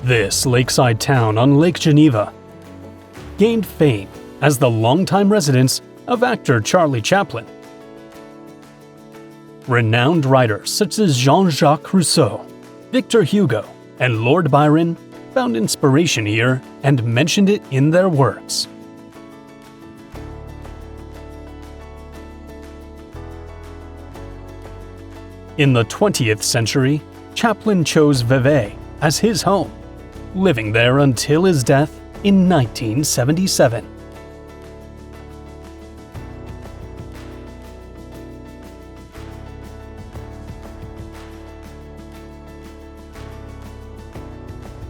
This lakeside town on Lake Geneva gained fame as the longtime residence of actor Charlie Chaplin. Renowned writers such as Jean-Jacques Rousseau, Victor Hugo, and Lord Byron found inspiration here and mentioned it in their works. In the 20th century, Chaplin chose Vevey as his home, living there until his death in 1977.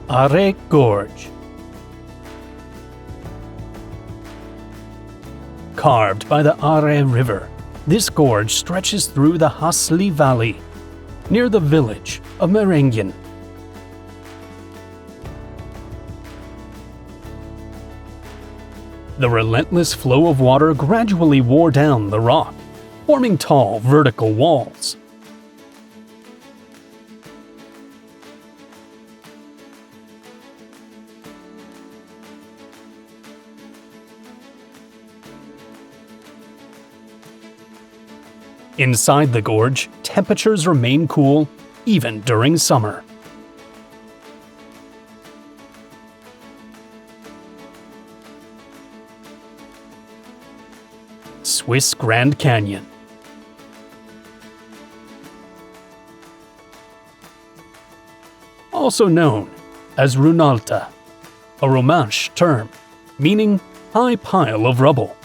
Arrée Gorge. Carved by the Arrée River, this gorge stretches through the Hasli Valley, near the village of Meiringen. The relentless flow of water gradually wore down the rock, forming tall vertical walls. Inside the gorge, temperatures remain cool even during summer. Swiss Grand Canyon. Also known as Runalta, a Romansh term meaning high pile of rubble.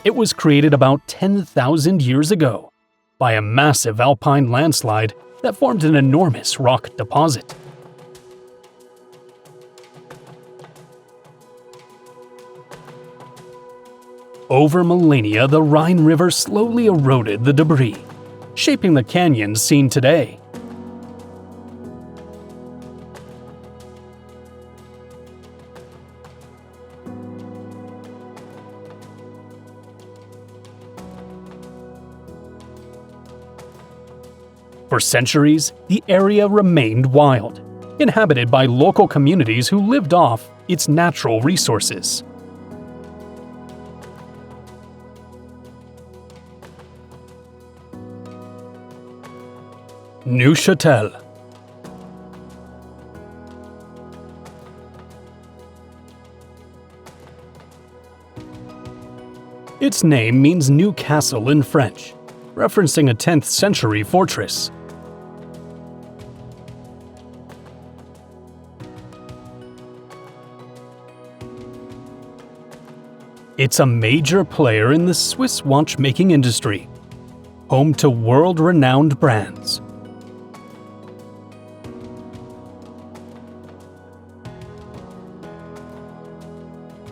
It was created about 10,000 years ago by a massive alpine landslide that formed an enormous rock deposit. Over millennia, the Rhine River slowly eroded the debris, shaping the canyons seen today. For centuries, the area remained wild, inhabited by local communities who lived off its natural resources. Neuchâtel. Its name means new castle in French, referencing a 10th century fortress. It's a major player in the Swiss watchmaking industry, home to world-renowned brands.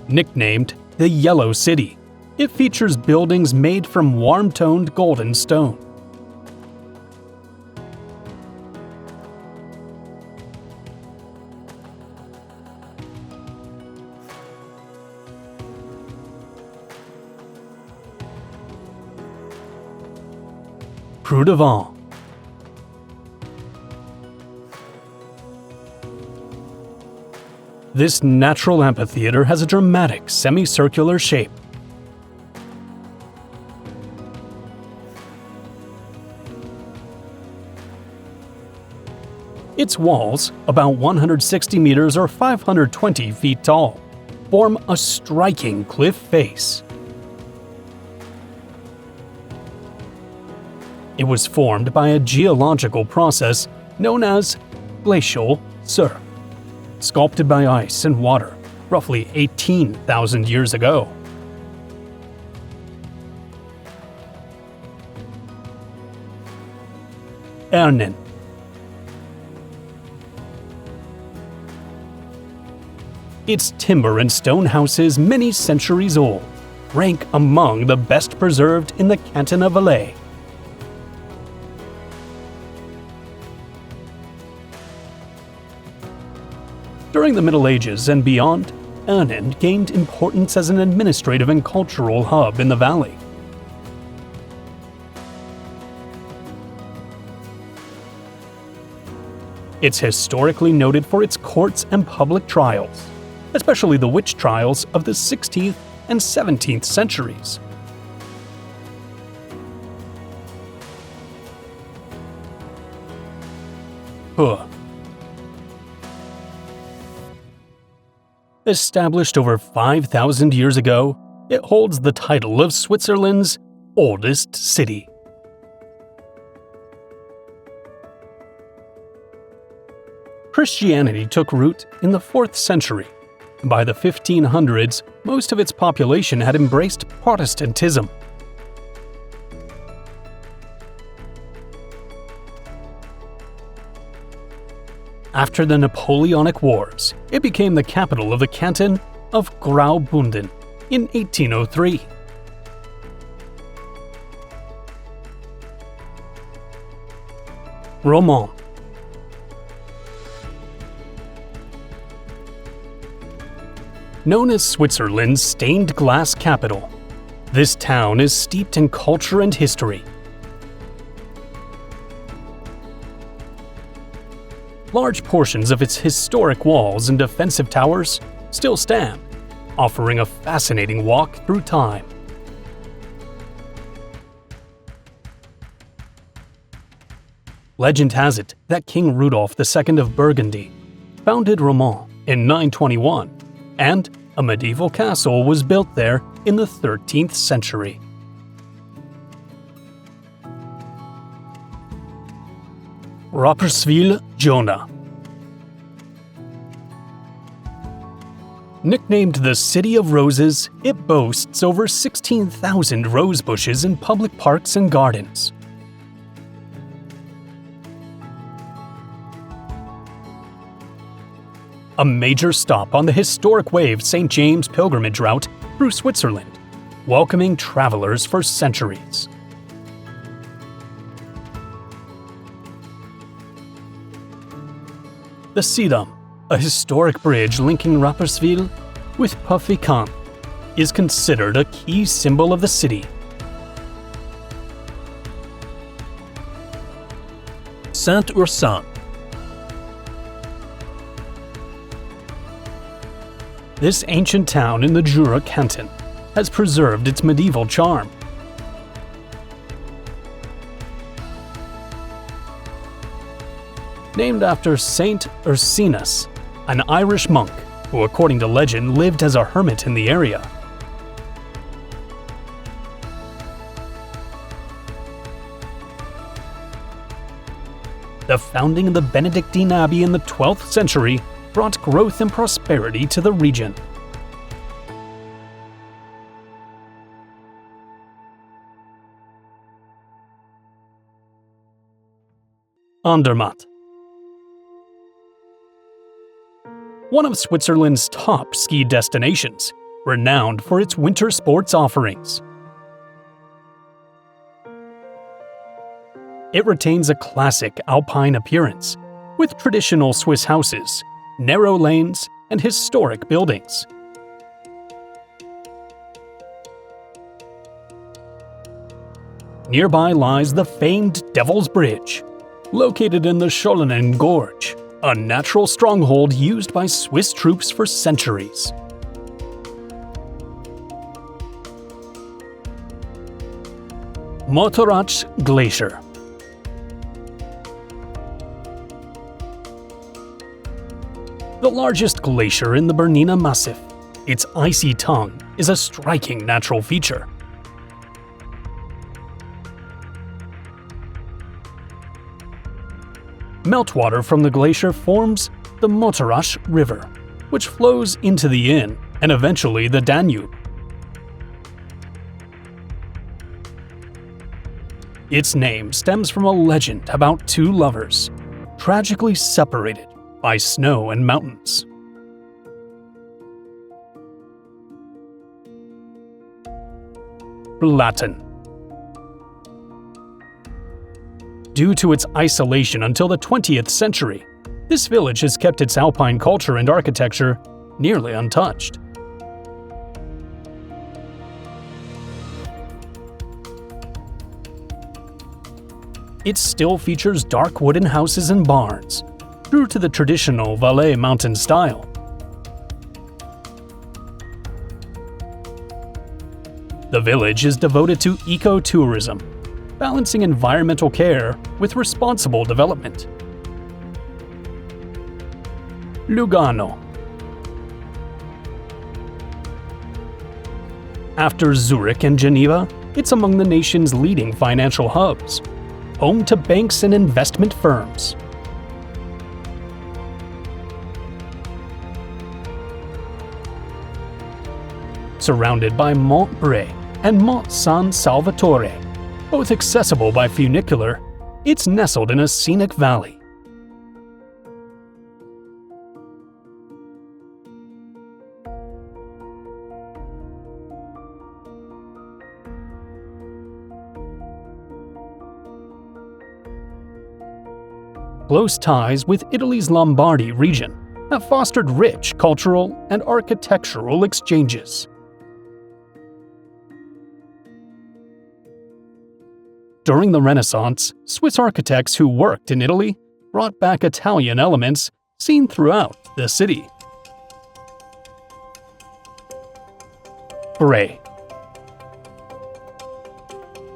Nicknamed the Yellow City It features buildings made from warm-toned golden stone. Preux de Vent. This natural amphitheater has a dramatic semicircular shape. Its walls, about 160 meters or 520 feet tall, form a striking cliff face. It was formed by a geological process known as glacial surf, sculpted by ice and water roughly 18,000 years ago. Ernen. Its timber and stone houses, many centuries old, rank among the best preserved in the canton of Valais. During the Middle Ages and beyond, Ernen gained importance as an administrative and cultural hub in the valley. It's historically noted for its courts and public trials, especially the witch trials of the 16th and 17th centuries. Huh. Established over 5,000 years ago, it holds the title of Switzerland's oldest city. Christianity took root in the 4th century. By the 1500s, most of its population had embraced Protestantism. After the Napoleonic Wars, it became the capital of the canton of Graubünden in 1803. Romans. Known as Switzerland's stained glass capital, this town is steeped in culture and history. Large portions of its historic walls and defensive towers still stand, offering a fascinating walk through time. Legend has it that King Rudolf II of Burgundy founded Romans in 921, and a medieval castle was built there in the 13th century. Rapperswil-Jona. Nicknamed the City of Roses, it boasts over 16,000 rose bushes in public parks and gardens. A major stop on the historic Wave St. James pilgrimage route through Switzerland, welcoming travelers for centuries. The Siedam, a historic bridge linking Rapperswil with Pfäffikon, is considered a key symbol of the city. Saint-Ursanne. This ancient town in the Jura canton has preserved its medieval charm. Named after Saint Ursinus, an Irish monk who, according to legend, lived as a hermit in the area. The founding of the Benedictine Abbey in the 12th century brought growth and prosperity to the region. Andermatt. One of Switzerland's top ski destinations, renowned for its winter sports offerings. It retains a classic alpine appearance, with traditional Swiss houses, narrow lanes, and historic buildings. Nearby lies the famed Devil's Bridge, located in the Schollenen Gorge, a natural stronghold used by Swiss troops for centuries. Motorrad Glacier. The largest glacier in the Bernina Massif, its icy tongue is a striking natural feature. Meltwater from the glacier forms the Motorrad River, which flows into the Inn and eventually the Danube. Its name stems from a legend about two lovers, tragically separated by snow and mountains. Blatten. Due to its isolation until the 20th century, this village has kept its alpine culture and architecture nearly untouched. It still features dark wooden houses and barns, true to the traditional Valais mountain style. The village is devoted to eco-tourism, balancing environmental care with responsible development. Lugano. After Zurich and Geneva, it's among the nation's leading financial hubs, home to banks and investment firms. Surrounded by Mont Bray and Mont San Salvatore, both accessible by funicular, it's nestled in a scenic valley. Close ties with Italy's Lombardy region have fostered rich cultural and architectural exchanges. During the Renaissance, Swiss architects who worked in Italy brought back Italian elements seen throughout the city. Bray.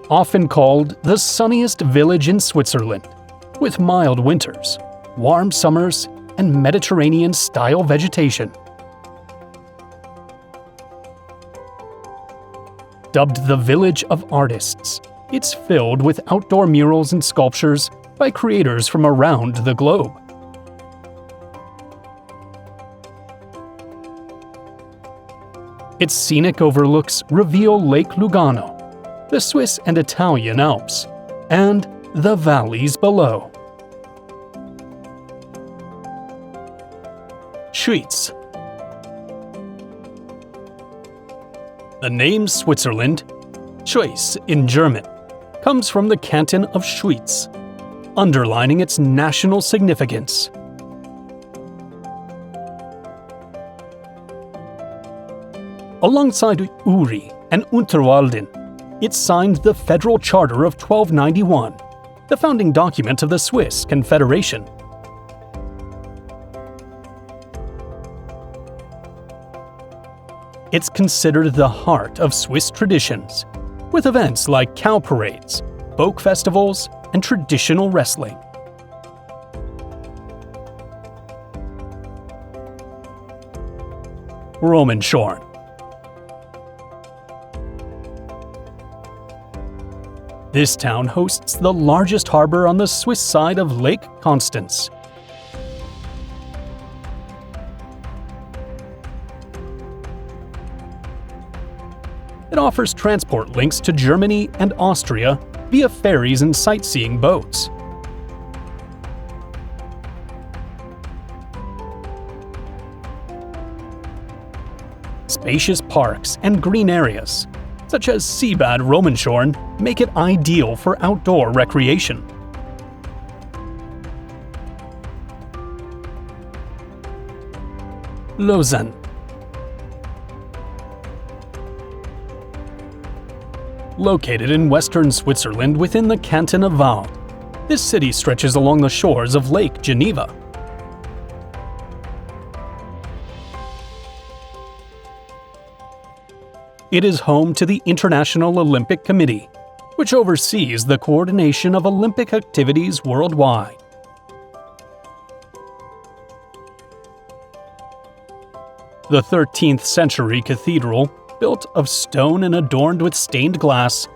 Often called the sunniest village in Switzerland, with mild winters, warm summers, and Mediterranean-style vegetation. Dubbed the Village of Artists, it's filled with outdoor murals and sculptures by creators from around the globe. Its scenic overlooks reveal Lake Lugano, the Swiss and Italian Alps, and the valleys below. Schwyz. The name Switzerland, Schwyz in German, comes from the canton of Schwyz, underlining its national significance. Alongside Uri and Unterwalden, it signed the Federal Charter of 1291, the founding document of the Swiss Confederation. It's considered the heart of Swiss traditions, with events like cow parades, folk festivals, and traditional wrestling. Romanshorn. This town hosts the largest harbor on the Swiss side of Lake Constance. It offers transport links to Germany and Austria via ferries and sightseeing boats. spacious parks and green areas, such as Seebad Romanshorn, make it ideal for outdoor recreation. Lausanne. Located in western Switzerland within the canton of Vaud, this city stretches along the shores of Lake Geneva. It is home to the International Olympic Committee, which oversees the coordination of Olympic activities worldwide. The 13th century cathedral, built of stone and adorned with stained glass,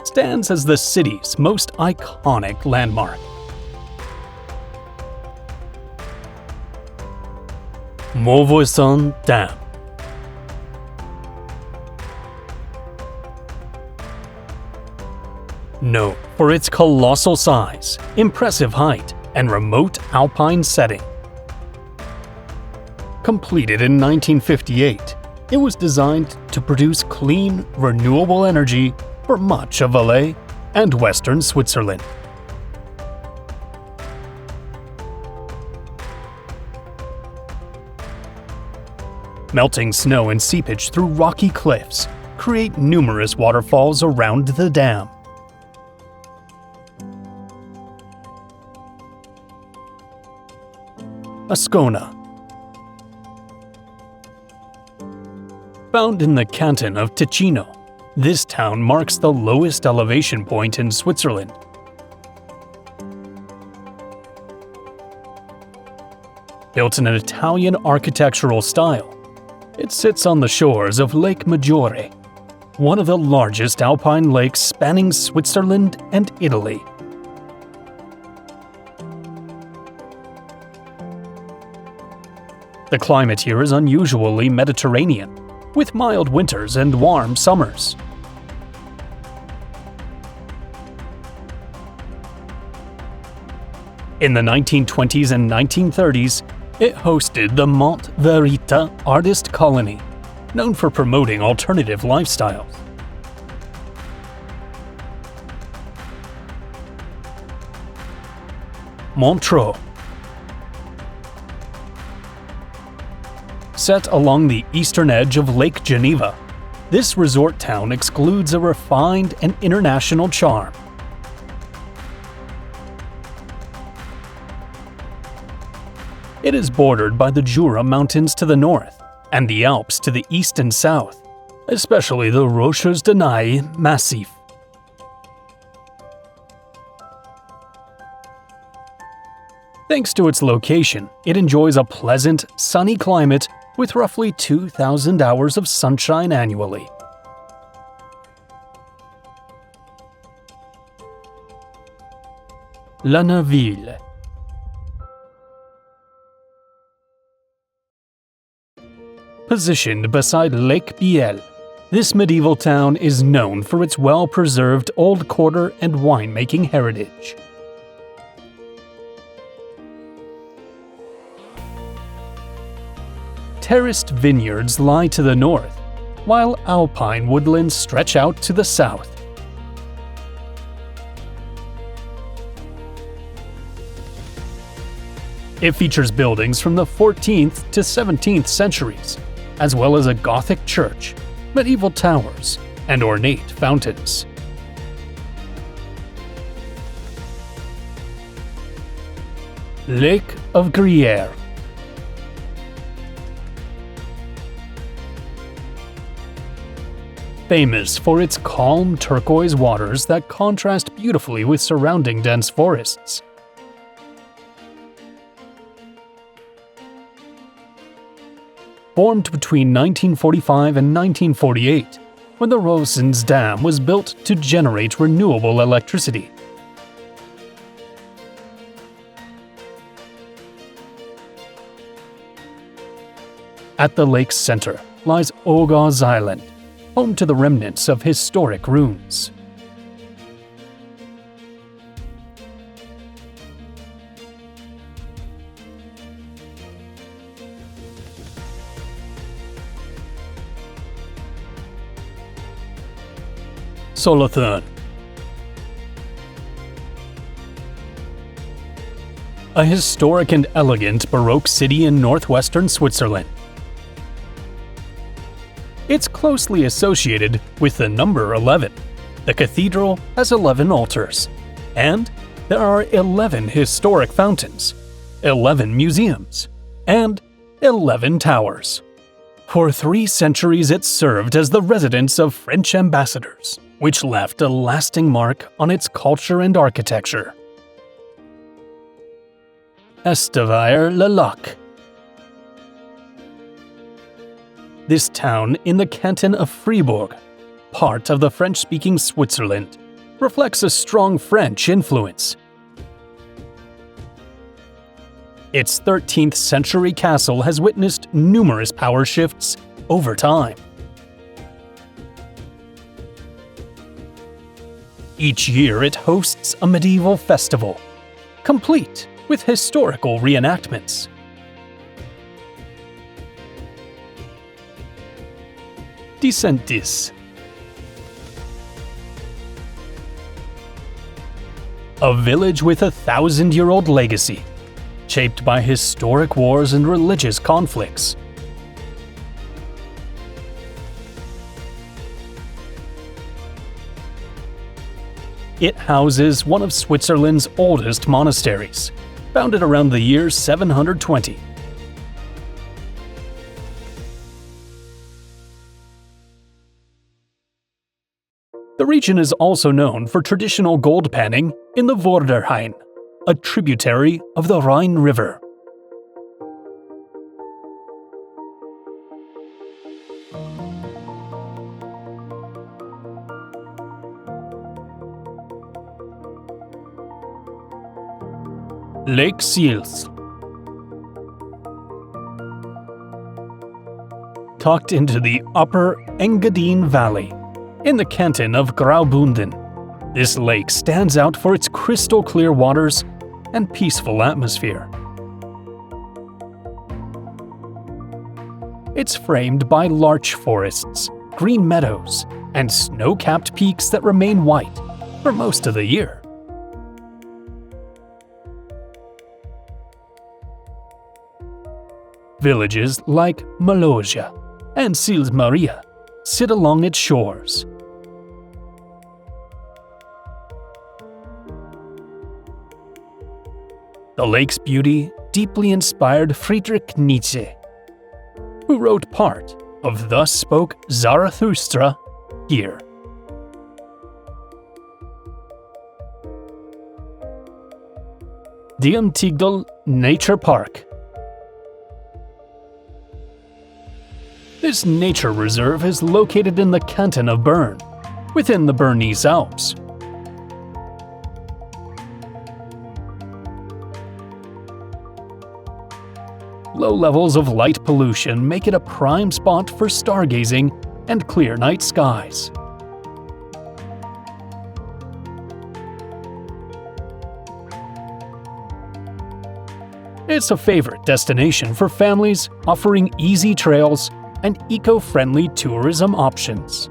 stands as the city's most iconic landmark. Mauvoisin Dam. Known for its colossal size, impressive height, and remote alpine setting. Completed in 1958, it was designed to produce clean, renewable energy for much of Valais and western Switzerland. Melting snow and seepage through rocky cliffs create numerous waterfalls around the dam. Ascona. Found in the canton of Ticino, this town marks the lowest elevation point in Switzerland. Built in an Italian architectural style, it sits on the shores of Lake Maggiore, one of the largest alpine lakes spanning Switzerland and Italy. The climate here is unusually Mediterranean, with mild winters and warm summers. In the 1920s and 1930s, it hosted the Mont Verita Artist Colony, known for promoting alternative lifestyles. Montreux. Set along the eastern edge of Lake Geneva, this resort town excludes a refined and international charm. It is bordered by the Jura Mountains to the north and the Alps to the east and south, especially the Rochers de Naye Massif. Thanks to its location, it enjoys a pleasant, sunny climate with roughly 2,000 hours of sunshine annually. La Neuville. Positioned beside Lake Biel, this medieval town is known for its well-preserved old quarter and winemaking heritage. Terraced vineyards lie to the north, while alpine woodlands stretch out to the south. It features buildings from the 14th to 17th centuries, as well as a Gothic church, medieval towers, and ornate fountains. Lake of Gruyère. Famous for its calm turquoise waters that contrast beautifully with surrounding dense forests. Formed between 1945 and 1948, when the Rosens Dam was built to generate renewable electricity. At the lake's center lies Ogaz Island, home to the remnants of historic ruins. Solothurn. A historic and elegant Baroque city in northwestern Switzerland. It's closely associated with the number 11. The cathedral has 11 altars, and there are 11 historic fountains, 11 museums, and 11 towers. For 3 centuries it served as the residence of French ambassadors, which left a lasting mark on its culture and architecture. Estavayer-le-Lac. This town in the canton of Fribourg, part of the French-speaking Switzerland, reflects a strong French influence. Its 13th century castle has witnessed numerous power shifts over time. Each year it hosts a medieval festival, complete with historical reenactments. Disentis. A village with a 1,000-year-old legacy, shaped by historic wars and religious conflicts. It houses one of Switzerland's oldest monasteries, founded around the year 720. The region is also known for traditional gold panning in the Vorderrhein, a tributary of the Rhine River. Lake Siels. Tucked into the upper Engadine Valley, in the canton of Graubünden, this lake stands out for its crystal-clear waters and peaceful atmosphere. It's framed by larch forests, green meadows, and snow-capped peaks that remain white for most of the year. Villages like Maloja and Sils Maria sit along its shores. The lake's beauty deeply inspired Friedrich Nietzsche, who wrote part of Thus Spoke Zarathustra here. Diemtigdal Nature Park. This nature reserve is located in the canton of Bern, within the Bernese Alps. Low levels of light pollution make it a prime spot for stargazing and clear night skies. It's a favorite destination for families offering easy trails and eco-friendly tourism options.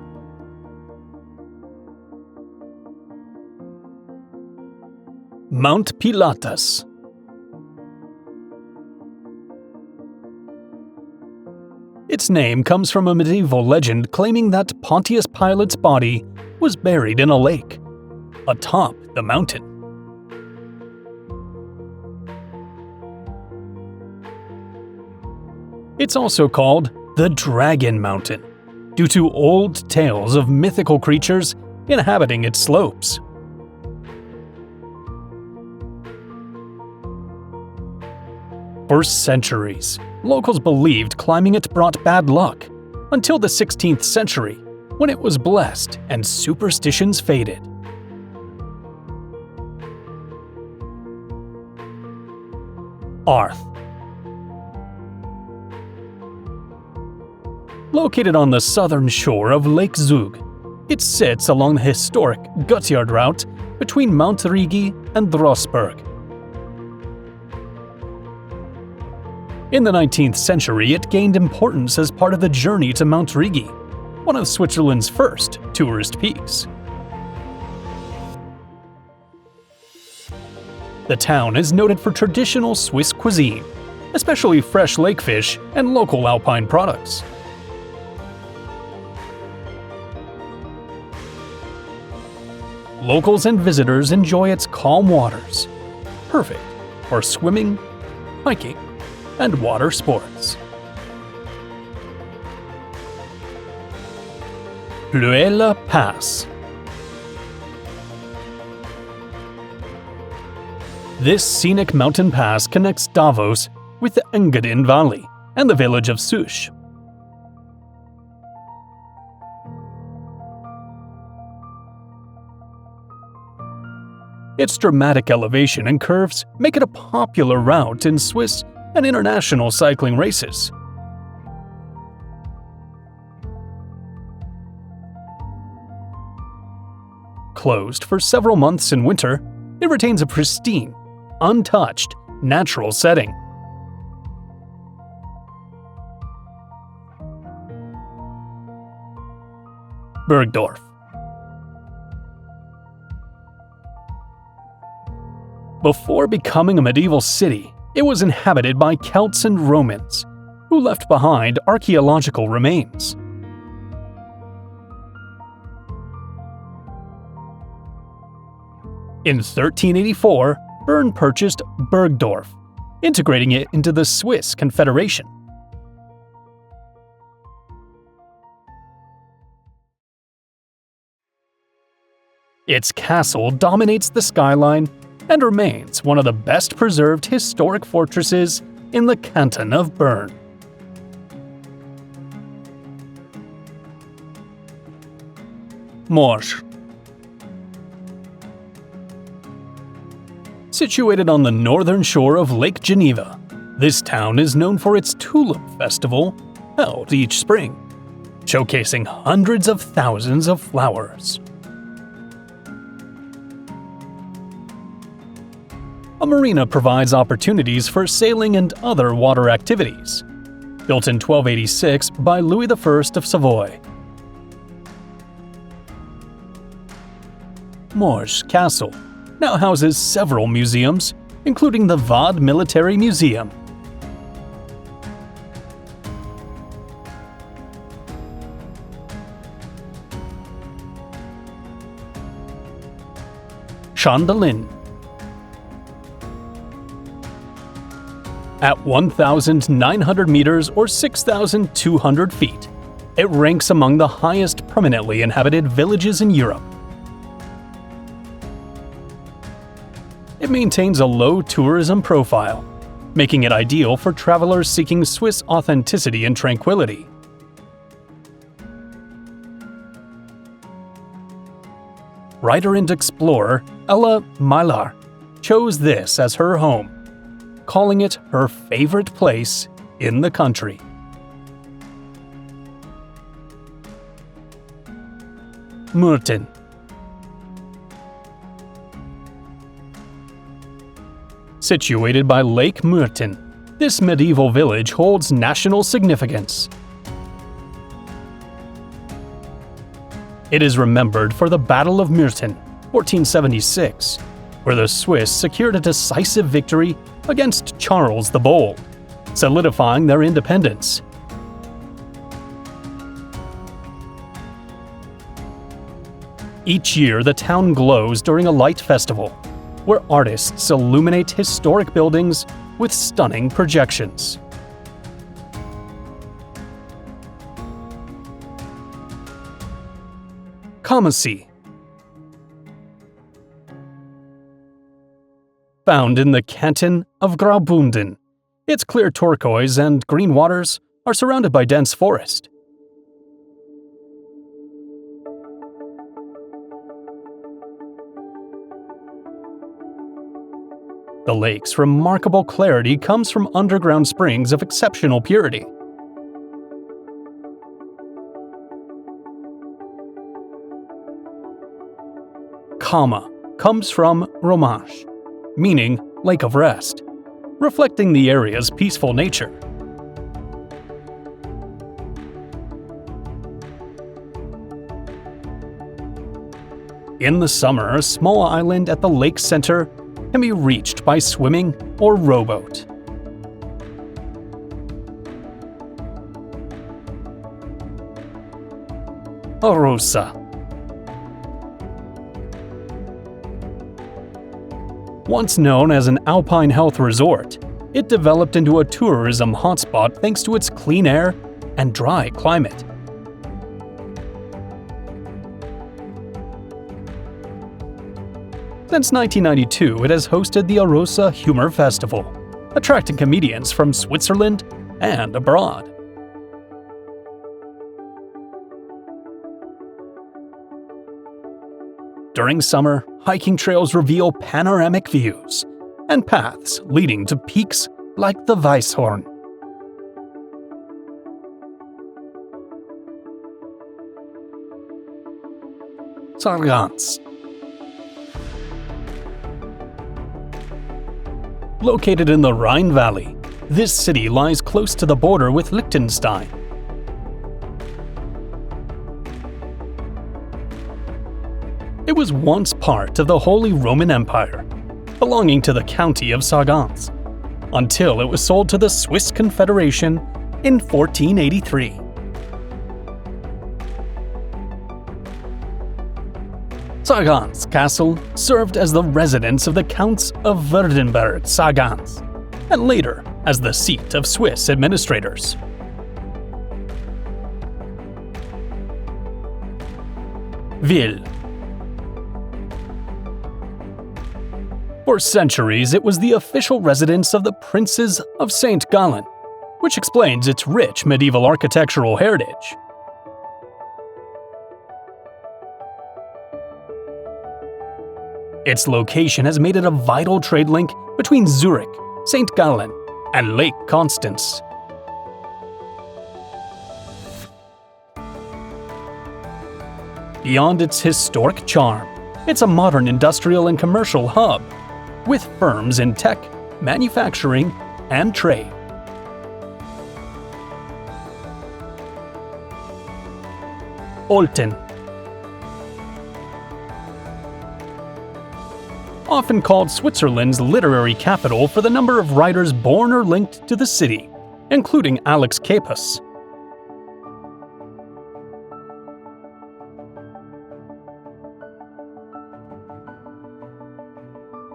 Mount Pilatus. Its name comes from a medieval legend claiming that Pontius Pilate's body was buried in a lake atop the mountain. It's also called the Dragon Mountain, due to old tales of mythical creatures inhabiting its slopes. For centuries, locals believed climbing it brought bad luck, until the 16th century, when it was blessed and superstitions faded. Arth. Located on the southern shore of Lake Zug, it sits along the historic Gotthard route between Mount Rigi and Rossberg. In the 19th century, it gained importance as part of the journey to Mount Rigi, one of Switzerland's first tourist peaks. The town is noted for traditional Swiss cuisine, especially fresh lake fish and local alpine products. Locals and visitors enjoy its calm waters, perfect for swimming, hiking, and water sports. Luela Pass. This scenic mountain pass connects Davos with the Engadin Valley and the village of Susch. Its dramatic elevation and curves make it a popular route in Swiss and international cycling races. Closed for several months in winter, it retains a pristine, untouched, natural setting. Bergdorf. Before becoming a medieval city, it was inhabited by Celts and Romans, who left behind archaeological remains. In 1384, Bern purchased Bergdorf, integrating it into the Swiss Confederation. Its castle dominates the skyline and remains one of the best preserved historic fortresses in the canton of Bern. Morges. Situated on the northern shore of Lake Geneva, this town is known for its Tulip Festival, held each spring, showcasing hundreds of thousands of flowers. A marina provides opportunities for sailing and other water activities. Built in 1286 by Louis I of Savoy. Morges Castle now houses several museums, including the Vade Military Museum. Chandelin. At 1,900 meters or 6,200 feet, it ranks among the highest permanently inhabited villages in Europe. It maintains a low tourism profile, making it ideal for travelers seeking Swiss authenticity and tranquility. Writer and explorer Ella Mylar chose this as her home, calling it her favorite place in the country. Murten. Situated by Lake Murten, this medieval village holds national significance. It is remembered for the Battle of Murten, 1476, where the Swiss secured a decisive victory against Charles the Bold, solidifying their independence. Each year, the town glows during a light festival, where artists illuminate historic buildings with stunning projections. Kamasi. Found in the canton of Graubünden, its clear turquoise and green waters are surrounded by dense forest. The lake's remarkable clarity comes from underground springs of exceptional purity. Kama comes from Romanche, meaning Lake of Rest, reflecting the area's peaceful nature. In the summer, a small island at the lake's center can be reached by swimming or rowboat. Arosa. Once known as an alpine health resort, it developed into a tourism hotspot thanks to its clean air and dry climate. Since 1992, it has hosted the Arosa Humor Festival, attracting comedians from Switzerland and abroad. During summer, hiking trails reveal panoramic views and paths leading to peaks like the Weisshorn. Sargans. Located in the Rhine Valley, this city lies close to the border with Liechtenstein. It was once part of the Holy Roman Empire, belonging to the county of Sargans, until it was sold to the Swiss Confederation in 1483. Sargans Castle served as the residence of the Counts of Württemberg-Sargans, and later as the seat of Swiss administrators. Ville. For centuries, it was the official residence of the Princes of St. Gallen, which explains its rich medieval architectural heritage. Its location has made it a vital trade link between Zurich, St. Gallen, and Lake Constance. Beyond its historic charm, it's a modern industrial and commercial hub, with firms in tech, manufacturing, and trade. Olten. Often called Switzerland's literary capital for the number of writers born or linked to the city, including Alex Capus.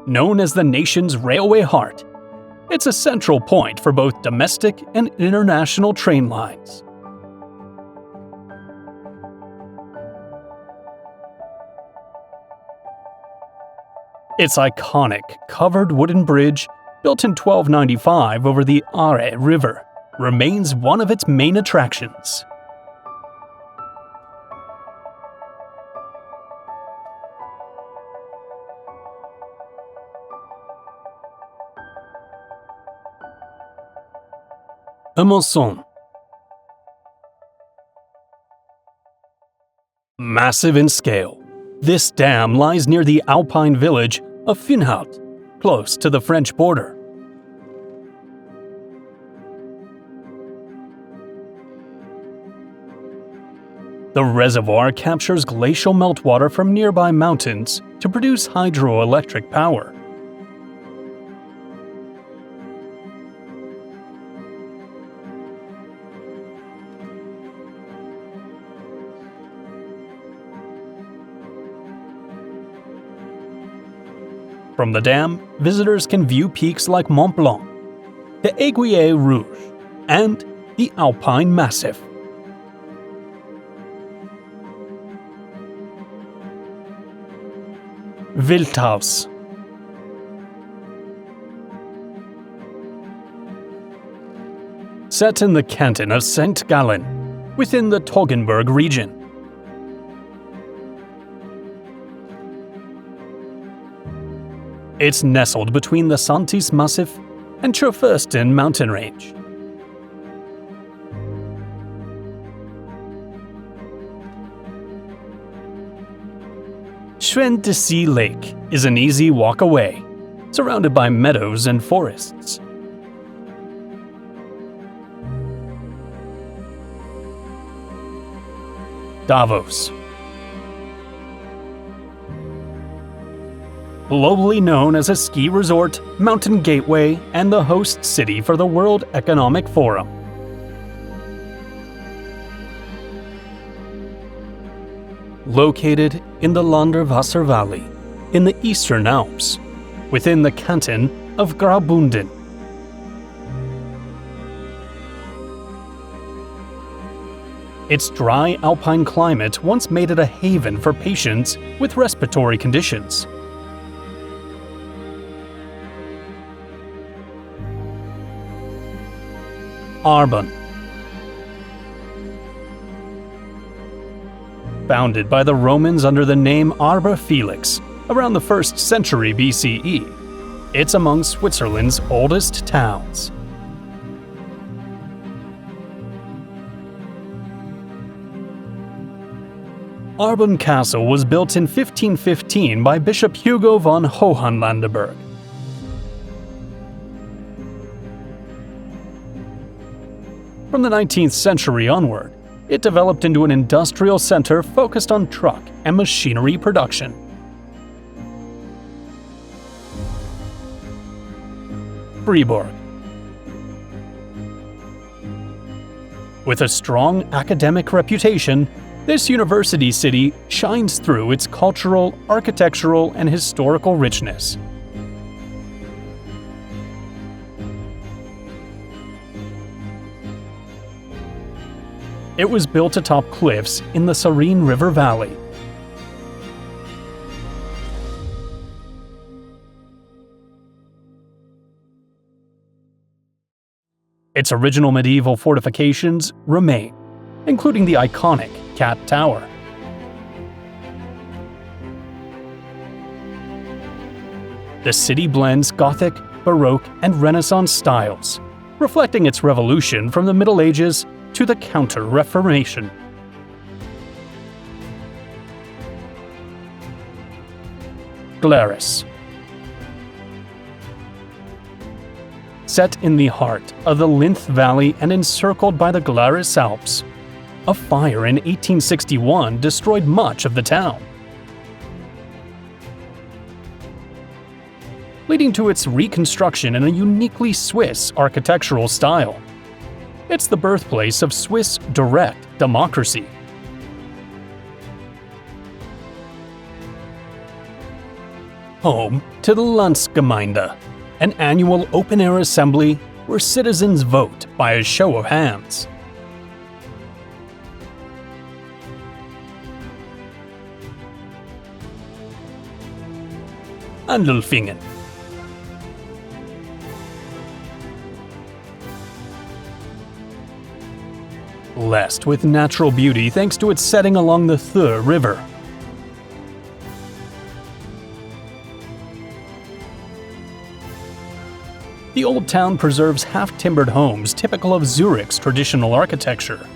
Known as the nation's railway heart, it's a central point for both domestic and international train lines. Its iconic covered wooden bridge, built in 1295 over the Aare River, remains one of its main attractions. Amundsen. Massive in scale, this dam lies near the alpine village of Finhout, close to the French border. The reservoir captures glacial meltwater from nearby mountains to produce hydroelectric power. From the dam, visitors can view peaks like Mont Blanc, the Aiguille Rouge, and the Alpine Massif. Wildhaus. Set in the canton of St. Gallen, within the Toggenburg region. It's nestled between the Santis Massif and Kurfürsten mountain range. Schwendesee Lake is an easy walk away, surrounded by meadows and forests. Davos. globally known as a ski resort, mountain gateway, and the host city for the World Economic Forum. Located in the Landerwasser Valley, in the Eastern Alps, within the canton of Graubünden. Its dry alpine climate once made it a haven for patients with respiratory conditions. Arbon. Founded by the Romans under the name Arbor Felix around the 1st century BCE, it's among Switzerland's oldest towns. Arbon Castle was built in 1515 by Bishop Hugo von Hohenlanderberg. From the 19th century onward, it developed into an industrial center focused on truck and machinery production. Fribourg. With a strong academic reputation, this university city shines through its cultural, architectural, and historical richness. It was built atop cliffs in the Sarine River Valley. Its original medieval fortifications remain, including the iconic Cat Tower. The city blends Gothic, Baroque, and Renaissance styles, reflecting its revolution from the Middle Ages to the Counter-Reformation. Glarus. Set in the heart of the Linth Valley and encircled by the Glarus Alps, a fire in 1861 destroyed much of the town, leading to its reconstruction in a uniquely Swiss architectural style. It's the birthplace of Swiss direct democracy. Home to the Landsgemeinde, an annual open-air assembly where citizens vote by a show of hands. Andelfingen. Blessed with natural beauty thanks to its setting along the Thur River. The old town preserves half-timbered homes typical of Zurich's traditional architecture.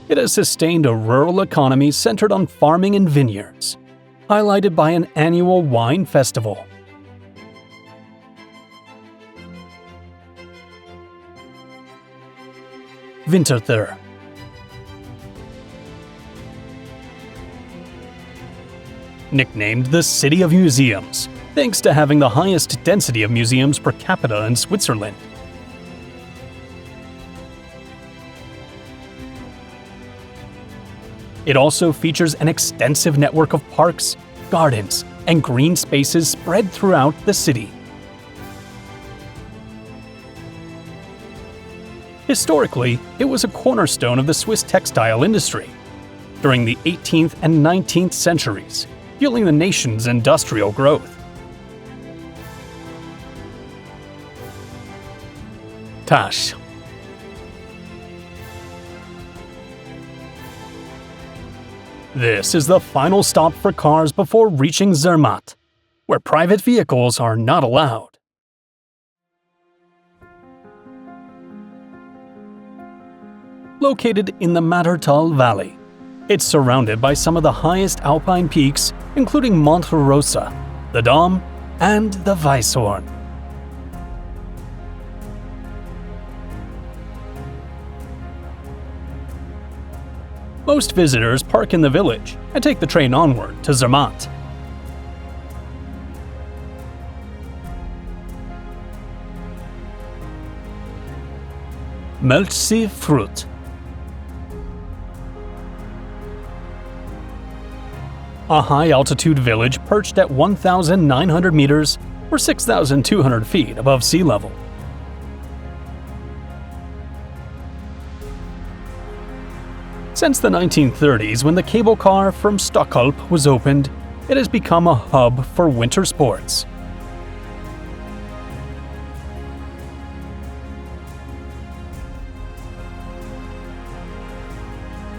It has sustained a rural economy centered on farming and vineyards, highlighted by an annual wine festival. Winterthur. Nicknamed the City of Museums, thanks to having the highest density of museums per capita in Switzerland. It also features an extensive network of parks, gardens, and green spaces spread throughout the city. Historically, it was a cornerstone of the Swiss textile industry during the 18th and 19th centuries, fueling the nation's industrial growth. Tasch. This is the final stop for cars before reaching Zermatt, where private vehicles are not allowed. Located in the Mattertal Valley, it's surrounded by some of the highest alpine peaks, including Monte Rosa, the Dom, and the Weisshorn. Most visitors park in the village and take the train onward to Zermatt. Melchsee Fruit. A high-altitude village perched at 1,900 meters or 6,200 feet above sea level. Since the 1930s, when the cable car from Stockholm was opened, it has become a hub for winter sports.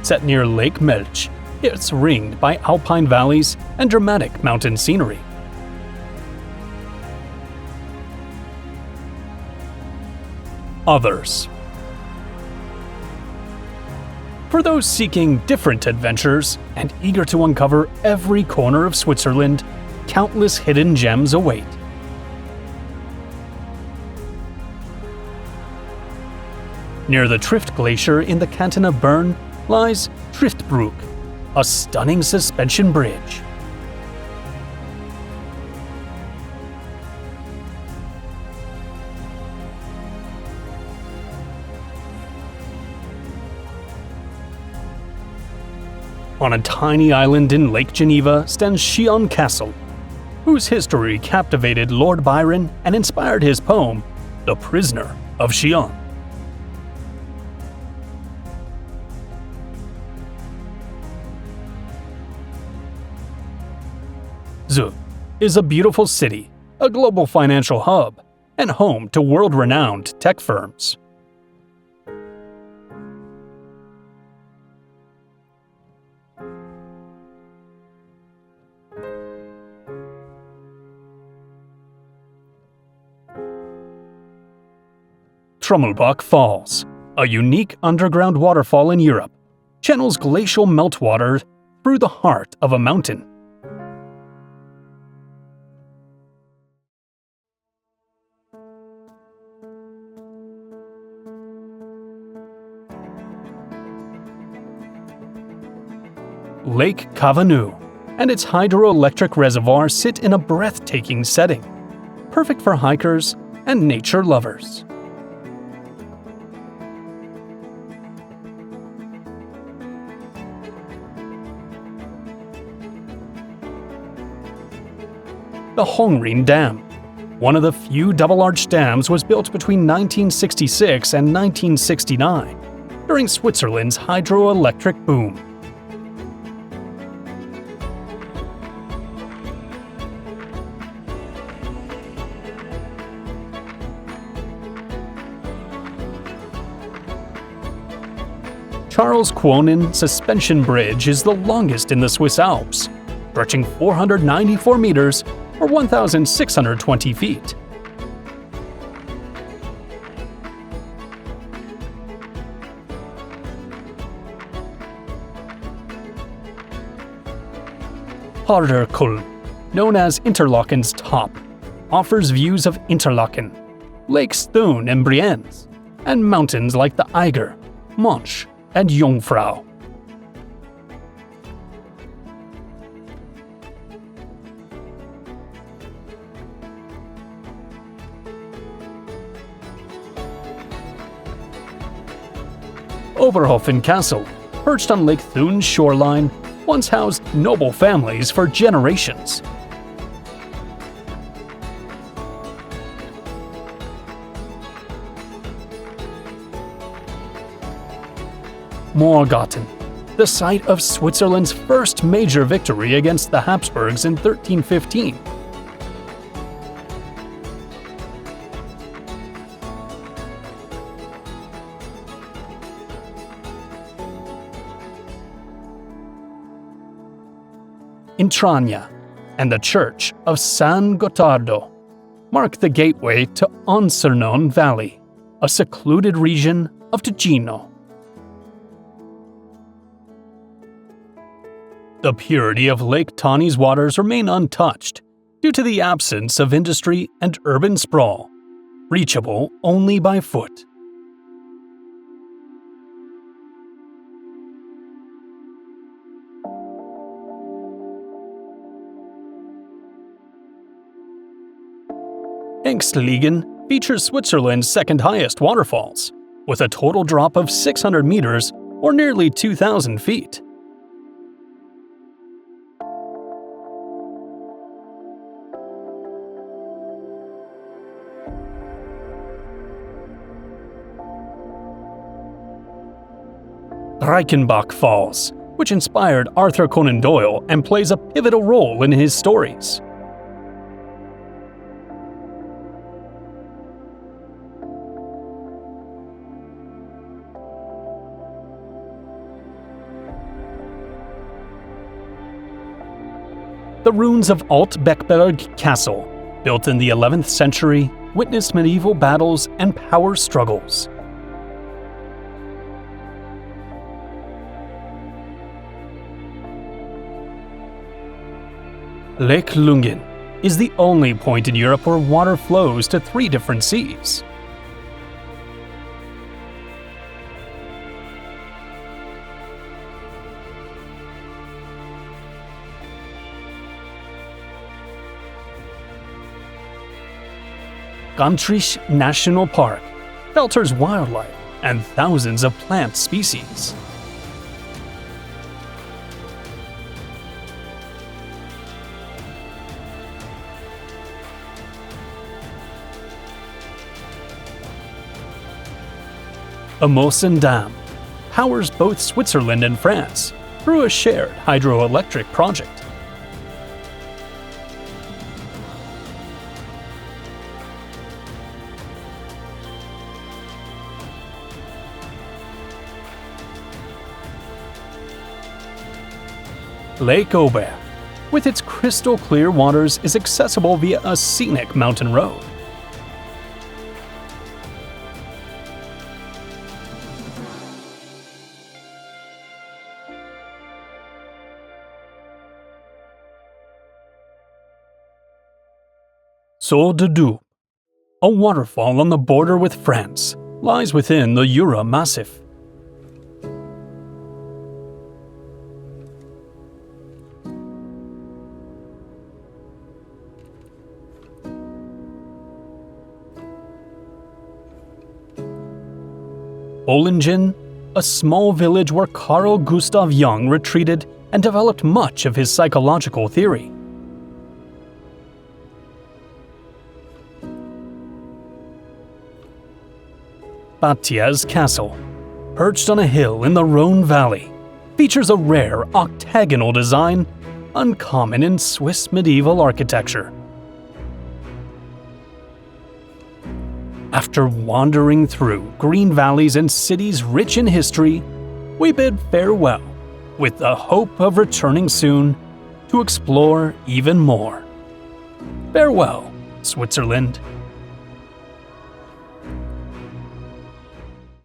Set near Lake Melch, it's ringed by alpine valleys and dramatic mountain scenery. Others. For those seeking different adventures and eager to uncover every corner of Switzerland, countless hidden gems await. Near the Trift Glacier in the canton of Bern lies Triftbrook, a stunning suspension bridge. On a tiny island in Lake Geneva stands Chillon Castle, whose history captivated Lord Byron and inspired his poem, The Prisoner of Chillon. Zug is a beautiful city, a global financial hub, and home to world-renowned tech firms. Trommelbach Falls, a unique underground waterfall in Europe, channels glacial meltwater through the heart of a mountain. Lake Kavanu and its hydroelectric reservoir sit in a breathtaking setting, perfect for hikers and nature lovers. The Hongrin Dam. One of the few double-arch dams was built between 1966 and 1969, during Switzerland's hydroelectric boom. Charles Quonen Suspension Bridge is the longest in the Swiss Alps, stretching 494 meters or 1,620 feet. Harderkulm, known as Interlaken's top, offers views of Interlaken, Lakes Thun and Brienz, and mountains like the Eiger, Monch, and Jungfrau. Oberhofen Castle, perched on Lake Thun's shoreline, once housed noble families for generations. Morgarten, the site of Switzerland's first major victory against the Habsburgs in 1315. Intragna and the Church of San Gottardo mark the gateway to Ansernon Valley, a secluded region of Ticino. The purity of Lake Tani's waters remain untouched due to the absence of industry and urban sprawl, reachable only by foot. Engstligen features Switzerland's second highest waterfalls, with a total drop of 600 meters or nearly 2,000 feet. Reichenbach Falls, which inspired Arthur Conan Doyle and plays a pivotal role in his stories. The ruins of Alt-Beckberg Castle, built in the 11th century, witnessed medieval battles and power struggles. Lake Lungen is the only point in Europe where water flows to 3 different seas. Gantrich National Park shelters wildlife and thousands of plant species. Amosen Dam powers both Switzerland and France through a shared hydroelectric project. Lake Ober, with its crystal clear waters, is accessible via a scenic mountain road. Saut de Doubs, a waterfall on the border with France, lies within the Jura Massif. Ohlingen, a small village where Carl Gustav Jung retreated and developed much of his psychological theory. Bad Thiers Castle, perched on a hill in the Rhone Valley, features a rare octagonal design uncommon in Swiss medieval architecture. After wandering through green valleys and cities rich in history, we bid farewell with the hope of returning soon to explore even more. Farewell, Switzerland.